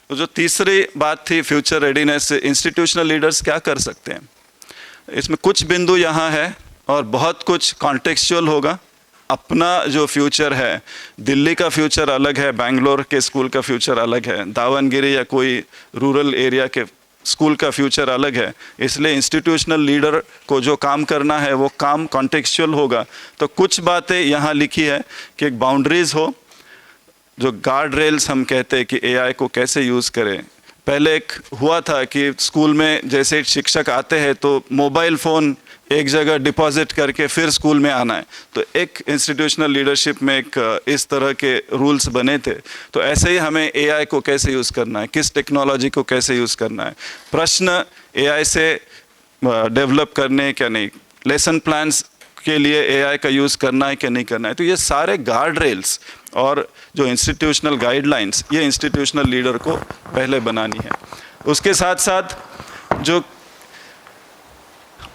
तो जो तीसरी बात थी फ्यूचर रेडीनेस, इंस्टीट्यूशनल लीडर्स क्या कर सकते हैं, इसमें कुछ बिंदु यहाँ है और बहुत कुछ कॉन्टेक्चुअल होगा. अपना जो फ्यूचर है, दिल्ली का फ्यूचर अलग है, बेंगलोर के स्कूल का फ्यूचर अलग है, दावनगिरी या कोई रूरल एरिया के स्कूल का फ्यूचर अलग है. इसलिए इंस्टीट्यूशनल लीडर को जो काम करना है वो काम कॉन्टेक्चुअल होगा. तो कुछ बातें यहाँ लिखी है कि एक बाउंड्रीज हो, जो गार्ड रेल्स हम कहते हैं कि AI को कैसे यूज़ करें. पहले एक हुआ था कि स्कूल में जैसे शिक्षक आते हैं तो मोबाइल फ़ोन एक जगह डिपॉजिट करके फिर स्कूल में आना है. तो एक इंस्टीट्यूशनल लीडरशिप में एक इस तरह के रूल्स बने थे. तो ऐसे ही हमें AI को कैसे यूज़ करना है, किस टेक्नोलॉजी को कैसे यूज़ करना है, प्रश्न AI से डेवलप करने क्या नहीं, लेसन प्लान्स के लिए AI का यूज़ करना है क्या नहीं करना है. तो ये सारे गार्ड रेल्स और जो इंस्टीट्यूशनल गाइडलाइंस, ये इंस्टीट्यूशनल लीडर को पहले बनानी है. उसके साथ साथ जो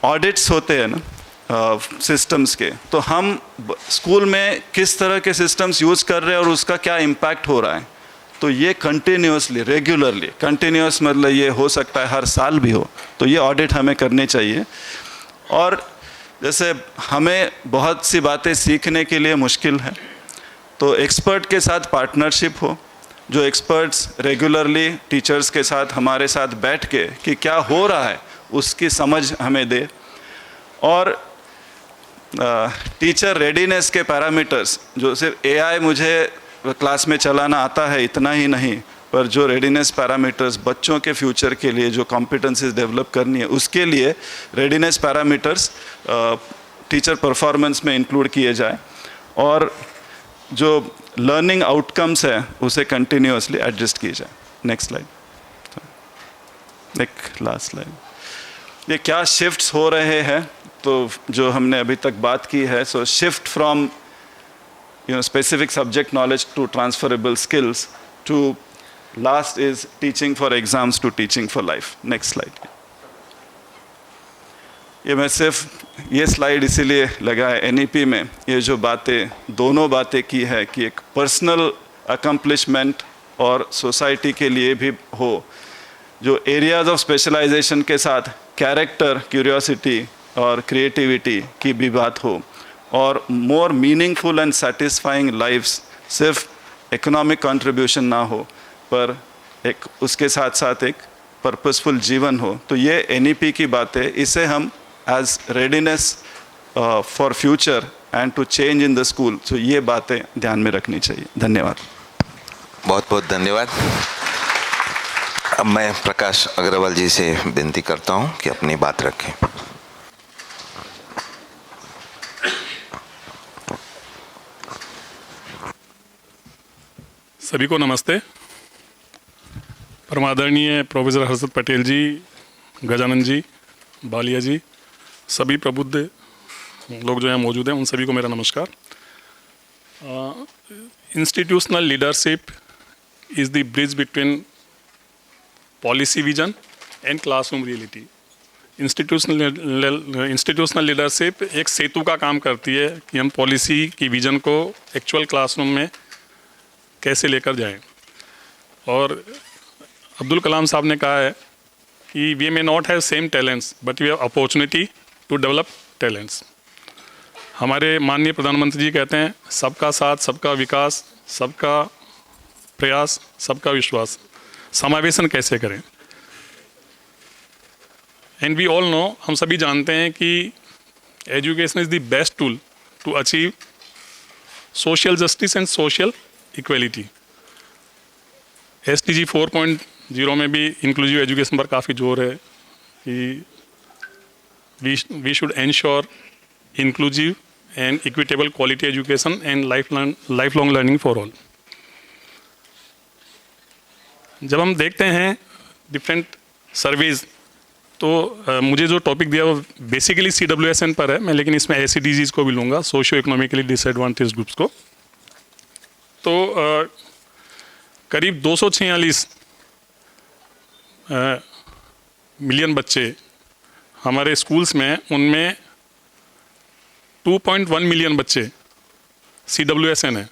ऑडिट्स होते हैं ना सिस्टम्स के, तो हम स्कूल में किस तरह के सिस्टम्स यूज़ कर रहे हैं और उसका क्या इम्पैक्ट हो रहा है, तो ये कंटिन्यूसली, रेगुलरली, कंटिन्यूस मतलब ये हो सकता है हर साल भी हो, तो ये ऑडिट हमें करनी चाहिए. और जैसे हमें बहुत सी बातें सीखने के लिए मुश्किल है, तो एक्सपर्ट के साथ पार्टनरशिप हो, जो एक्सपर्ट्स रेगुलरली टीचर्स के साथ हमारे साथ बैठ के कि क्या हो रहा है उसकी समझ हमें दे. और टीचर रेडीनेस के पैरामीटर्स, जो सिर्फ AI मुझे क्लास में चलाना आता है इतना ही नहीं, पर जो रेडीनेस पैरामीटर्स बच्चों के फ्यूचर के लिए जो कॉम्पिटेंसीज डेवलप करनी है, उसके लिए रेडीनेस पैरामीटर्स टीचर परफॉर्मेंस में इंक्लूड किए जाए. और जो लर्निंग आउटकम्स है उसे कंटिन्यूसली एडजस्ट किए जाए. Next slide. एक लास्ट स्लाइड. ये क्या शिफ्ट्स हो रहे हैं, तो जो हमने अभी तक बात की है, so shift from specific subject knowledge to transferable skills, to last is teaching for exams to teaching for life. Next slide. ये मैं सिर्फ ये स्लाइड इसीलिए लगा है NEP में, ये जो बातें, दोनों बातें की है कि एक पर्सनल अकम्पलिशमेंट और सोसाइटी के लिए भी हो, जो एरियाज ऑफ स्पेशलाइजेशन के साथ कैरेक्टर, क्यूरियोसिटी और क्रिएटिविटी की भी बात हो, और more meaningful and satisfying lifes सिर्फ इकोनॉमिक कंट्रीब्यूशन ना हो, पर एक उसके साथ साथ एक पर्पसफुल जीवन हो। तो ये NEP की बात है, इसे हम as readiness for future and to change in the school, तो ये बातें ध्यान में रखनी चाहिए। धन्यवाद। बहुत बहुत धन्यवाद। अब मैं प्रकाश अग्रवाल जी से विनती करता हूं कि अपनी बात रखें। सभी को नमस्ते। परमादरणीय प्रोफेसर हर्षद पटेल जी, गजानन जी, बालिया जी, सभी प्रबुद्ध लोग जो यहाँ मौजूद हैं, उन सभी को मेरा नमस्कार। Institutional leadership is the bridge between policy vision and classroom reality. Institutional leadership एक सेतु का काम करती है कि हम पॉलिसी की विजन को एक्चुअल क्लासरूम में कैसे लेकर जाएं। और अब्दुल कलाम साहब ने कहा है कि we may not have same talents but we have opportunity to develop talents. हमारे माननीय प्रधानमंत्री जी कहते हैं सबका साथ, सबका विकास, सबका प्रयास, सबका विश्वास। समावेशन कैसे करें? एंड वी ऑल नो, हम सभी जानते हैं कि education is the best tool to achieve social justice and social equality. SDG 4.0 में भी इंक्लूसिव एजुकेशन पर काफ़ी जोर है कि we should ensure inclusive and equitable quality education and lifelong learning for all. जब हम देखते हैं डिफरेंट सर्वेज, तो मुझे जो टॉपिक दिया वो बेसिकली CWSN पर है मैं, लेकिन इसमें SEDGs को भी लूँगा, सोशियो इकोनॉमिकली डिसएडवांटेज ग्रुप्स को। तो करीब 246 मिलियन बच्चे हमारे स्कूल्स में, उनमें 2.1 मिलियन बच्चे CWSN है।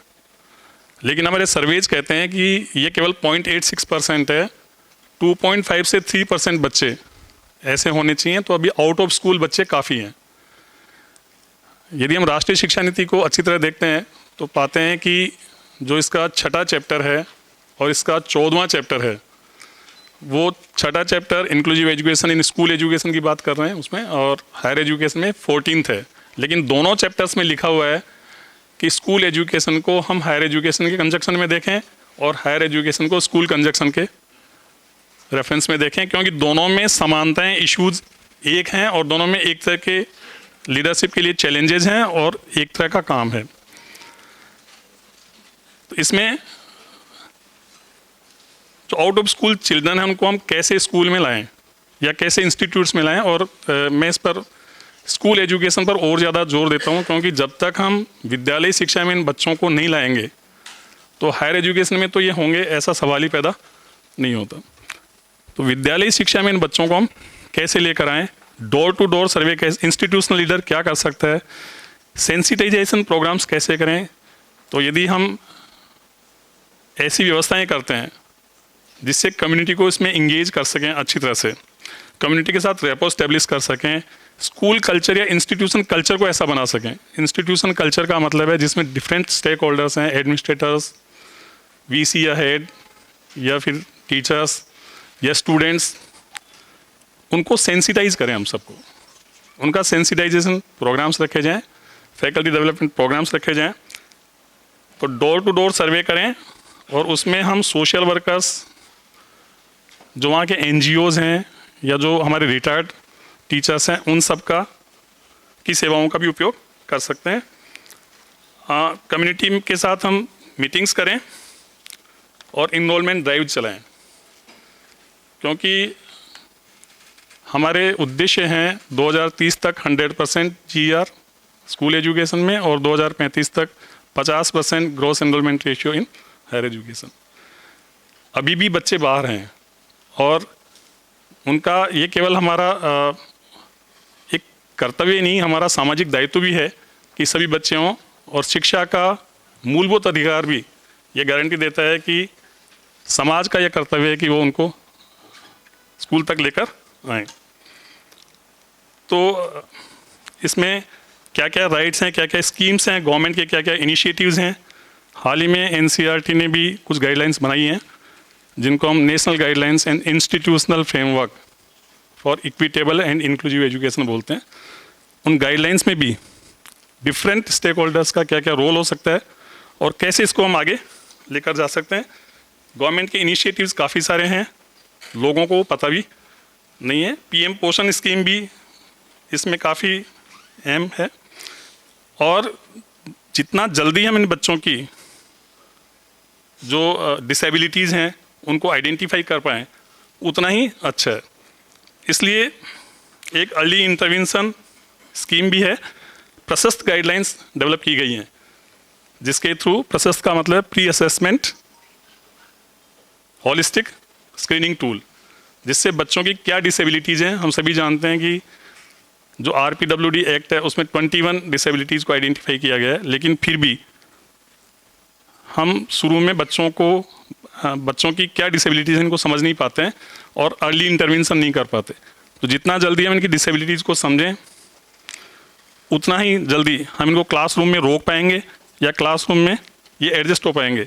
लेकिन हमारे सर्वेज कहते हैं कि ये केवल 0.86% है। 2.5 से 3% बच्चे ऐसे होने चाहिए, तो अभी आउट ऑफ स्कूल बच्चे काफ़ी हैं। यदि हम राष्ट्रीय शिक्षा नीति को अच्छी तरह देखते हैं तो पाते हैं कि जो इसका छठा चैप्टर है और इसका 14वां चैप्टर है, वो छठा chapter inclusive education in school education की बात कर रहे हैं उसमें, और हायर एजुकेशन में 14th है। लेकिन दोनों चैप्टर्स में लिखा हुआ है कि स्कूल एजुकेशन को हम हायर एजुकेशन के कंजक्शन में देखें और हायर एजुकेशन को स्कूल कंजक्शन के रेफरेंस में देखें, क्योंकि दोनों में समानताएं, इश्यूज एक हैं और दोनों में एक तरह के लीडरशिप के लिए चैलेंजेस हैं और एक तरह का काम है। तो इसमें जो आउट ऑफ स्कूल चिल्ड्रन हैं उनको हम कैसे स्कूल में लाएं या कैसे इंस्टीट्यूट्स में लाएं, और मैं इस पर स्कूल एजुकेशन पर और ज़्यादा जोर देता हूं, क्योंकि जब तक हम विद्यालय शिक्षा में इन बच्चों को नहीं लाएंगे तो हायर एजुकेशन में तो ये होंगे, ऐसा सवाल ही पैदा नहीं होता। तो विद्यालय शिक्षा में इन बच्चों को हम कैसे लेकर आएँ, डोर टू डोर सर्वे कैसे, इंस्टीट्यूशनल लीडर क्या कर सकता है, सेंसिटाइजेशन प्रोग्राम्स कैसे करें। तो यदि हम ऐसी व्यवस्थाएं करते हैं जिससे कम्युनिटी को इसमें इंगेज कर सकें, अच्छी तरह से कम्युनिटी के साथ रेपो स्टैब्लिश कर सकें, स्कूल कल्चर या इंस्टीट्यूशन कल्चर को ऐसा बना सकें। इंस्टीट्यूशन कल्चर का मतलब है जिसमें डिफरेंट स्टेक होल्डर्स हैं, एडमिनिस्ट्रेटर्स, VC या हेड या फिर टीचर्स या स्टूडेंट्स, उनको सेंसिटाइज करें हम सबको, उनका सेंसिटाइजेशन प्रोग्राम्स रखे जाएं, फैकल्टी डेवलपमेंट प्रोग्राम्स रखे जाएं। तो डोर टू डोर सर्वे करें और उसमें हम सोशल वर्कर्स, जो वहाँ के NGOs हैं या जो हमारे रिटायर्ड टीचर्स हैं, उन सब का की सेवाओं का भी उपयोग कर सकते हैं। कम्युनिटी के साथ हम मीटिंग्स करें और इनरोलमेंट ड्राइव चलाएं, क्योंकि हमारे उद्देश्य हैं 2030 तक 100% GR स्कूल एजुकेशन में और 2035 तक 50% gross enrolment ratio in higher education. अभी भी बच्चे बाहर हैं और उनका ये केवल हमारा एक कर्तव्य नहीं, हमारा सामाजिक दायित्व भी है कि सभी बच्चे हों, और शिक्षा का मूलभूत अधिकार भी ये गारंटी देता है कि समाज का यह कर्तव्य है कि वो उनको स्कूल तक लेकर आए। तो इसमें क्या क्या राइट्स हैं, क्या क्या स्कीम्स हैं, गवर्नमेंट के क्या क्या इनिशिएटिव्स हैं। हाल ही में एनसीईआरटी ने भी कुछ गाइडलाइंस बनाई हैं जिनको हम national guidelines and institutional framework for equitable and inclusive education बोलते हैं। उन गाइडलाइंस में भी डिफरेंट स्टेक होल्डर्स का क्या क्या रोल हो सकता है और कैसे इसको हम आगे लेकर जा सकते हैं। गवर्नमेंट के इनिशिएटिव्स काफ़ी सारे हैं, लोगों को पता भी नहीं है। पीएम पोषण स्कीम भी इसमें काफ़ी अहम है और जितना जल्दी हम इन बच्चों की जो डिसेबिलिटीज़ हैं उनको आइडेंटिफाई कर पाएँ उतना ही अच्छा है। इसलिए एक अर्ली इंटरवेंशन स्कीम भी है, प्रशस्त गाइडलाइंस डेवलप की गई हैं जिसके थ्रू, प्रशस्त का मतलब pre assessment holistic screening tool, जिससे बच्चों की क्या डिसेबिलिटीज़ हैं। हम सभी जानते हैं कि जो RPWD एक्ट है उसमें 21 डिसेबिलिटीज़ को आइडेंटिफाई किया गया है, लेकिन फिर भी हम शुरू में बच्चों की क्या डिसेबिलिटीज़ हैं इनको समझ नहीं पाते हैं और अर्ली इंटरवेंशन नहीं कर पाते। तो जितना जल्दी हम इनकी डिसेबिलिटीज़ को समझें उतना ही जल्दी हम इनको क्लासरूम में रोक पाएंगे या क्लासरूम में ये एडजस्ट हो पाएंगे।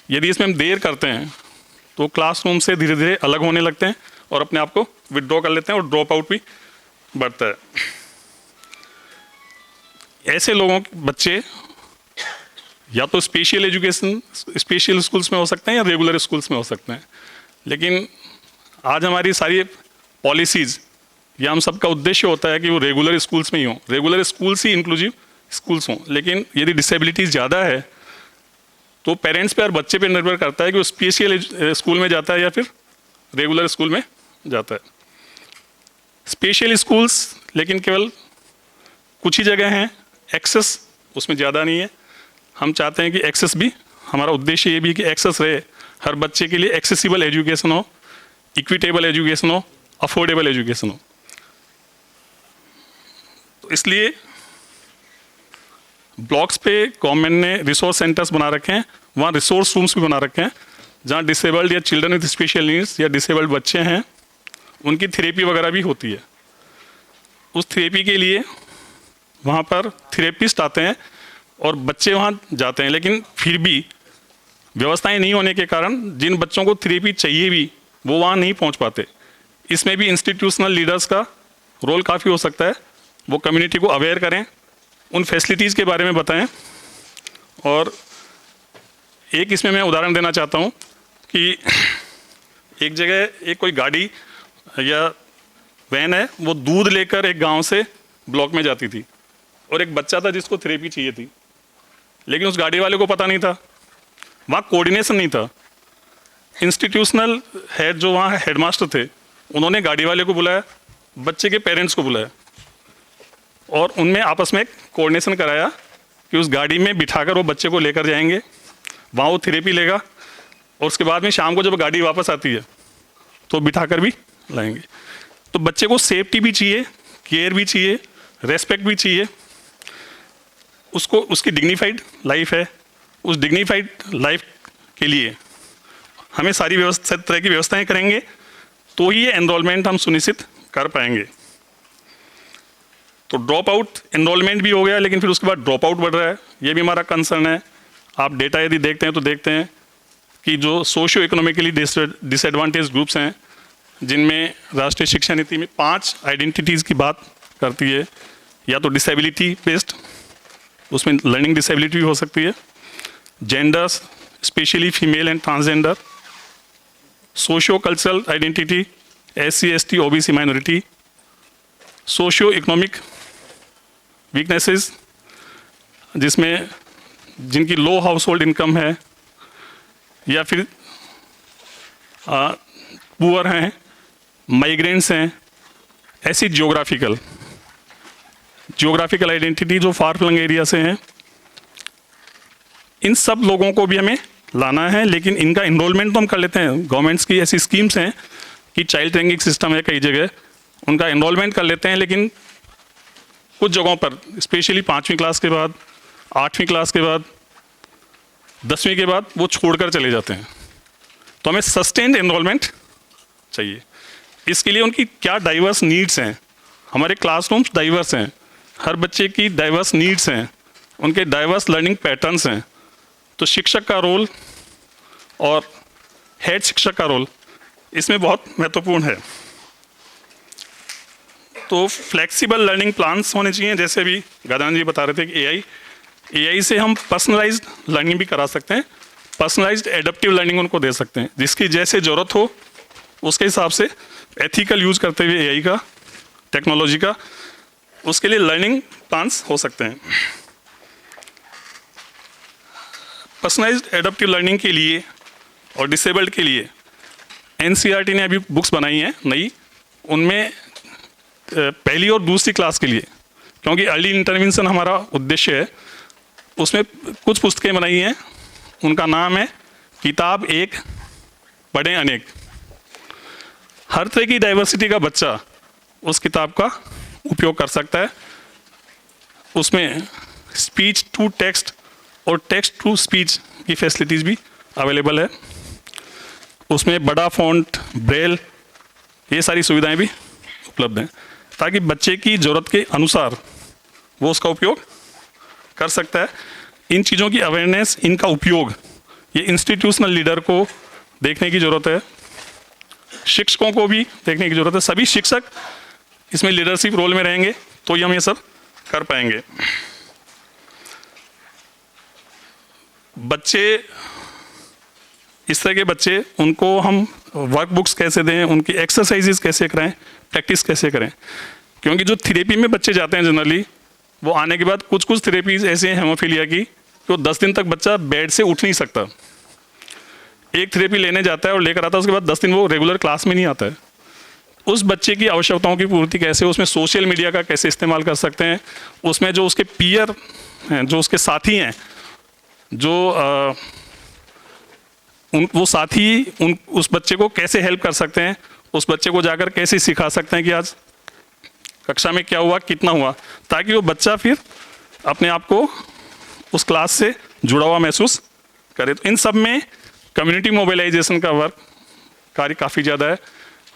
यदि इसमें हम देर करते हैं तो क्लासरूम से धीरे धीरे अलग होने लगते हैं और अपने आप को विड्रॉ कर लेते हैं और ड्रॉप आउट भी बढ़ता है। ऐसे लोगों के बच्चे या तो स्पेशल स्कूल्स में हो सकते हैं या रेगुलर स्कूल्स में हो सकते हैं, लेकिन आज हमारी सारी पॉलिसीज़ या हम सबका उद्देश्य होता है कि वो रेगुलर स्कूल्स में ही हों, रेगुलर स्कूल्स ही इंक्लूसिव स्कूल्स हों। लेकिन यदि डिसेबिलिटीज़ ज़्यादा है तो पेरेंट्स पे और बच्चे पे निर्भर करता है कि वो स्पेशल स्कूल में जाता है या फिर रेगुलर स्कूल में जाता है। स्पेशल स्कूल्स लेकिन केवल कुछ ही जगह हैं, एक्सेस उसमें ज़्यादा नहीं है। हम चाहते हैं कि एक्सेस भी, हमारा उद्देश्य ये भी है कि एक्सेस रहे, हर बच्चे के लिए एक्सेसिबल एजुकेशन हो, इक्विटेबल एजुकेशन हो, अफोर्डेबल एजुकेशन हो। तो इसलिए ब्लॉक्स पे गवर्नमेंट ने रिसोर्स सेंटर्स बना रखे हैं, वहाँ रिसोर्स रूम्स भी बना रखे हैं जहाँ डिसेबल्ड या चिल्ड्रन विद स्पेशल नीड्स या डिसेबल्ड बच्चे हैं उनकी थेरेपी वगैरह भी होती है। उस थेरेपी के लिए वहाँ पर थेरेपिस्ट आते हैं और बच्चे वहाँ जाते हैं, लेकिन फिर भी व्यवस्थाएं नहीं होने के कारण जिन बच्चों को थेरेपी चाहिए भी वो वहाँ नहीं पहुँच पाते। इसमें भी इंस्टीट्यूशनल लीडर्स का रोल काफ़ी हो सकता है, वो कम्युनिटी को अवेयर करें, उन फैसिलिटीज़ के बारे में बताएं। और एक इसमें मैं उदाहरण देना चाहता हूँ कि एक जगह एक कोई गाड़ी या वैन है, वो दूध लेकर एक गांव से ब्लॉक में जाती थी और एक बच्चा था जिसको थेरेपी चाहिए थी, लेकिन उस गाड़ी वाले को पता नहीं था, वहाँ कोऑर्डिनेशन नहीं था। इंस्टीट्यूशनल हेड जो वहाँ हेडमास्टर थे उन्होंने गाड़ी वाले को बुलाया, बच्चे के पेरेंट्स को बुलाया और उनमें आपस में कोऑर्डिनेशन कराया कि उस गाड़ी में बिठाकर वो बच्चे को लेकर जाएंगे, वहाँ वो थेरेपी लेगा और उसके बाद में शाम को जब गाड़ी वापस आती है तो बिठाकर भी लाएंगे। तो बच्चे को सेफ्टी भी चाहिए, केयर भी चाहिए, रेस्पेक्ट भी चाहिए, उसको उसकी डिग्निफाइड लाइफ है, उस डिग्निफाइड लाइफ के लिए हमें सारी व्यवस्था, तरह की व्यवस्थाएं करेंगे तो ही ये एनरोलमेंट हम सुनिश्चित कर पाएंगे। तो ड्रॉप आउट एनरोलमेंट भी हो गया, लेकिन फिर उसके बाद ड्रॉप आउट बढ़ रहा है, ये भी हमारा कंसर्न है। आप डेटा यदि देखते हैं तो देखते हैं कि जो सोशियो इकोनॉमिकली डिसएडवांटेज ग्रुप्स हैं, जिनमें राष्ट्रीय शिक्षा नीति में 5 आइडेंटिटीज़ की बात करती है, या तो डिसेबिलिटी बेस्ड, उसमें लर्निंग डिसेबिलिटी भी हो सकती है, genders specially female and transgender, socio cultural identity SC ST OBC minority, socio economic weaknesses जिसमें जिनकी लो हाउस होल्ड इनकम है या फिर पुअर हैं, माइग्रेंट्स हैं, ऐसी जियोग्राफिकल आइडेंटिटी जो फार फ्लंग एरिया से हैं, इन सब लोगों को भी हमें लाना है। लेकिन इनका इनरोलमेंट तो हम कर लेते हैं, गवर्नमेंट्स की ऐसी स्कीम्स हैं कि चाइल्ड ट्रैकिंग सिस्टम है कई जगह, उनका इनरोलमेंट कर लेते हैं, लेकिन कुछ जगहों पर स्पेशली 5वीं क्लास के बाद, 8वीं क्लास के बाद, 10वीं के बाद वो छोड़कर चले जाते हैं। तो हमें सस्टेन्ड एनरोलमेंट चाहिए। इसके लिए उनकी क्या डाइवर्स नीड्स हैं, हमारे क्लासरूम्स डाइवर्स हैं, हर बच्चे की डाइवर्स नीड्स हैं, उनके डाइवर्स लर्निंग पैटर्न्स हैं। तो शिक्षक का रोल और हेड शिक्षक का रोल इसमें बहुत महत्वपूर्ण है। तो फ्लेक्सिबल लर्निंग प्लान्स होने चाहिए, जैसे अभी गजानन जी बता रहे थे कि एआई से हम पर्सनलाइज्ड लर्निंग भी करा सकते हैं, पर्सनलाइज्ड एडेप्टिव लर्निंग उनको दे सकते हैं, जिसकी जैसे ज़रूरत हो उसके हिसाब से एथिकल यूज़ करते हुए एआई का, टेक्नोलॉजी का, उसके लिए लर्निंग प्लान्स हो सकते हैं। पर्सनलाइज्ड एडेप्टिव लर्निंग के लिए और डिसेबल्ड के लिए एनसीईआरटी ने अभी बुक्स बनाई हैं नई, उनमें पहली और दूसरी क्लास के लिए, क्योंकि अर्ली इंटरवेंशन हमारा उद्देश्य है, उसमें कुछ पुस्तकें बनाई हैं। उनका नाम है किताब एक पढ़ें अनेक। हर तरह की डाइवर्सिटी का बच्चा उस किताब का उपयोग कर सकता है। उसमें स्पीच टू टेक्स्ट और टेक्स्ट टू स्पीच की फैसिलिटीज़ भी अवेलेबल है। उसमें बड़ा फ़ॉन्ट, ब्रेल, ये सारी सुविधाएं भी उपलब्ध हैं, ताकि बच्चे की ज़रूरत के अनुसार वो उसका उपयोग कर सकता है। इन चीज़ों की अवेयरनेस, इनका उपयोग, ये इंस्टीट्यूशनल लीडर को देखने की ज़रूरत है, शिक्षकों को भी देखने की ज़रूरत है। सभी शिक्षक इसमें लीडरशिप रोल में रहेंगे तो ही हम ये सब कर पाएंगे। बच्चे, इस तरह के बच्चे, उनको हम वर्क बुक्स कैसे दें, उनकी एक्सरसाइजेज कैसे कराएं, प्रैक्टिस कैसे करें, क्योंकि जो थेरेपी में बच्चे जाते हैं जनरली, वो आने के बाद कुछ थेरेपीज ऐसे हैं हेमोफीलिया की, तो 10 दिन तक बच्चा बेड से उठ नहीं सकता। एक थेरेपी लेने जाता है और लेकर आता है, उसके बाद 10 दिन वो रेगुलर क्लास में नहीं आता है। उस बच्चे की आवश्यकताओं की पूर्ति कैसे, उसमें सोशल मीडिया का कैसे इस्तेमाल कर सकते हैं, उसमें जो उसके पीयर हैं, जो उसके साथी हैं, जो वो साथी उस बच्चे को कैसे हेल्प कर सकते हैं, उस बच्चे को जाकर कैसे सिखा सकते हैं कि आज कक्षा में क्या हुआ, कितना हुआ, ताकि वो बच्चा फिर अपने आप को उस क्लास से जुड़ा हुआ महसूस करे। तो इन सब में कम्युनिटी मोबिलाइजेशन का वर्क कार्य काफ़ी ज़्यादा है।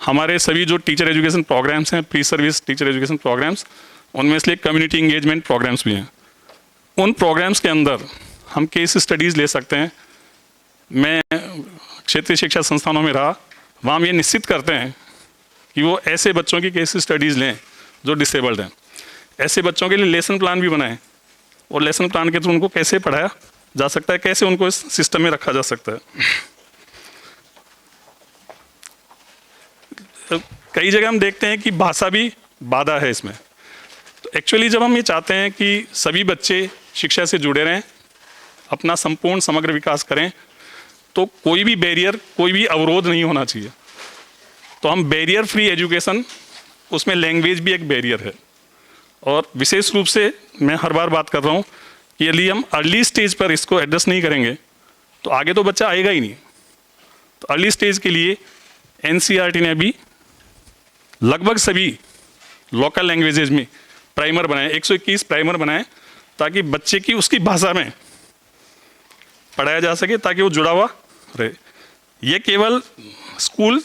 हमारे सभी जो टीचर एजुकेशन प्रोग्राम्स हैं, pre service teacher education programmes, उनमें इसलिए कम्युनिटी इंगेजमेंट प्रोग्राम्स भी हैं। उन प्रोग्राम्स के अंदर हम केस स्टडीज़ ले सकते हैं। मैं क्षेत्रीय शिक्षा संस्थानों में रहा, वहाँ हम ये निश्चित करते हैं कि वो ऐसे बच्चों की केस स्टडीज़ लें जो डिसेबल्ड हैं। ऐसे बच्चों के लिए लेसन प्लान भी बनाएं, और लेसन प्लान के थ्रू उनको कैसे पढ़ाया जा सकता है, कैसे उनको इस सिस्टम में रखा जा सकता है। तो कई जगह हम देखते हैं कि भाषा भी बाधा है इसमें। तो एक्चुअली जब हम ये चाहते हैं कि सभी बच्चे शिक्षा से जुड़े रहें, अपना संपूर्ण समग्र विकास करें, तो कोई भी बैरियर, कोई भी अवरोध नहीं होना चाहिए। तो हम बैरियर फ्री एजुकेशन, उसमें लैंग्वेज भी एक बैरियर है। और विशेष रूप से मैं हर बार बात कर रहा हूँ कि यदि हम अर्ली स्टेज पर इसको एड्रेस नहीं करेंगे तो आगे तो बच्चा आएगा ही नहीं। तो अर्ली स्टेज के लिए एनसीईआरटी ने अभी लगभग सभी लोकल लैंग्वेजेज में प्राइमर बनाए, 121 प्राइमर बनाए, ताकि बच्चे की उसकी भाषा में पढ़ाया जा सके, ताकि वो जुड़ा हुआ रहे। ये केवल स्कूल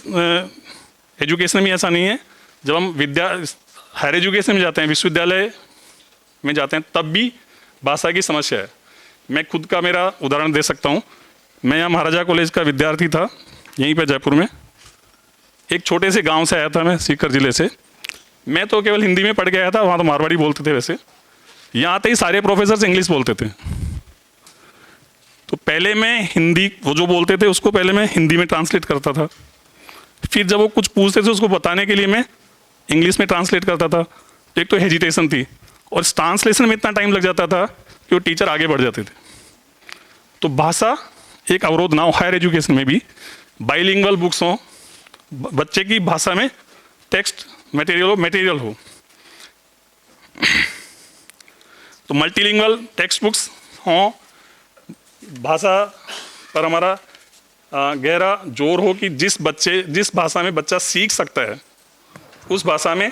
एजुकेशन में ऐसा नहीं है, जब हम हायर एजुकेशन में जाते हैं, विश्वविद्यालय में जाते हैं, तब भी भाषा की समस्या है। मैं खुद का मेरा उदाहरण दे सकता हूँ। मैं यहाँ महाराजा कॉलेज का विद्यार्थी था, यहीं पे जयपुर में। एक छोटे से गांव से आया था मैं, सीकर ज़िले से। मैं तो केवल हिंदी में पढ़ के आया था, वहाँ तो मारवाड़ी बोलते थे वैसे। यहाँ आते ही सारे प्रोफेसर इंग्लिश बोलते थे। तो पहले मैं हिंदी, वो जो बोलते थे उसको पहले मैं हिंदी में ट्रांसलेट करता था, फिर जब वो कुछ पूछते थे उसको बताने के लिए मैं इंग्लिश में ट्रांसलेट करता था। तो एक तो हेजिटेशन थी, और इस ट्रांसलेशन में इतना टाइम लग जाता था कि वो टीचर आगे बढ़ जाते थे। तो भाषा एक अवरोध ना हो, हायर एजुकेशन में भी बाइलिंगुअल बुक्स हों, बच्चे की भाषा में टेक्स्ट मटेरियल हो। तो मल्टीलिंगुअल टेक्स्ट बुक्स हों, भाषा पर हमारा गहरा जोर हो कि जिस भाषा में बच्चा सीख सकता है, उस भाषा में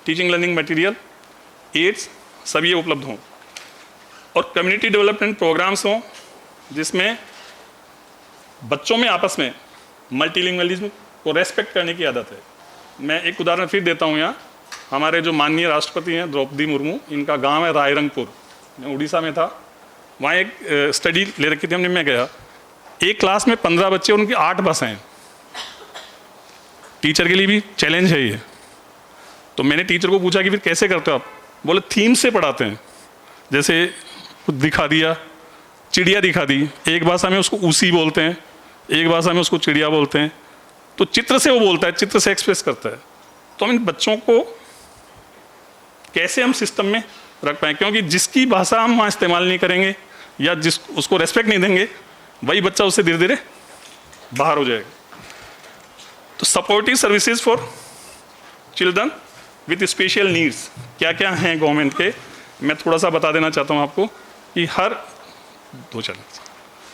टीचिंग लर्निंग मटेरियल, एड्स सभी उपलब्ध हों। और कम्युनिटी डेवलपमेंट प्रोग्राम्स हों, जिसमें बच्चों में आपस में मल्टीलिंगुअलिज्म को रेस्पेक्ट करने की आदत है। मैं एक उदाहरण फिर देता हूँ यहाँ। हमारे जो माननीय राष्ट्रपति हैं द्रौपदी मुर्मू, इनका गांव है रायरंगपुर, मैं उड़ीसा में था, वहाँ एक स्टडी ले रखी थी हमने, मैं गया, एक क्लास में 15 बच्चे और उनकी 8 बसें हैं। टीचर के लिए भी चैलेंज है ये। तो मैंने टीचर को पूछा कि फिर कैसे करते हो आप? बोले थीम से पढ़ाते हैं, जैसे कुछ दिखा दिया, चिड़िया दिखा दी, एक भाषा में उसको उसी बोलते हैं, एक भाषा में उसको चिड़िया बोलते हैं, तो चित्र से वो बोलता है, चित्र से एक्सप्रेस करता है। तो हम इन बच्चों को कैसे हम सिस्टम में रख पाएँ, क्योंकि जिसकी भाषा हम वहाँ इस्तेमाल नहीं करेंगे या जिस उसको रेस्पेक्ट नहीं देंगे, वही बच्चा उससे धीरे धीरे बाहर हो जाएगा। तो supportive services for children with special needs क्या क्या हैं गवर्नमेंट के, मैं थोड़ा सा बता देना चाहता हूँ आपको कि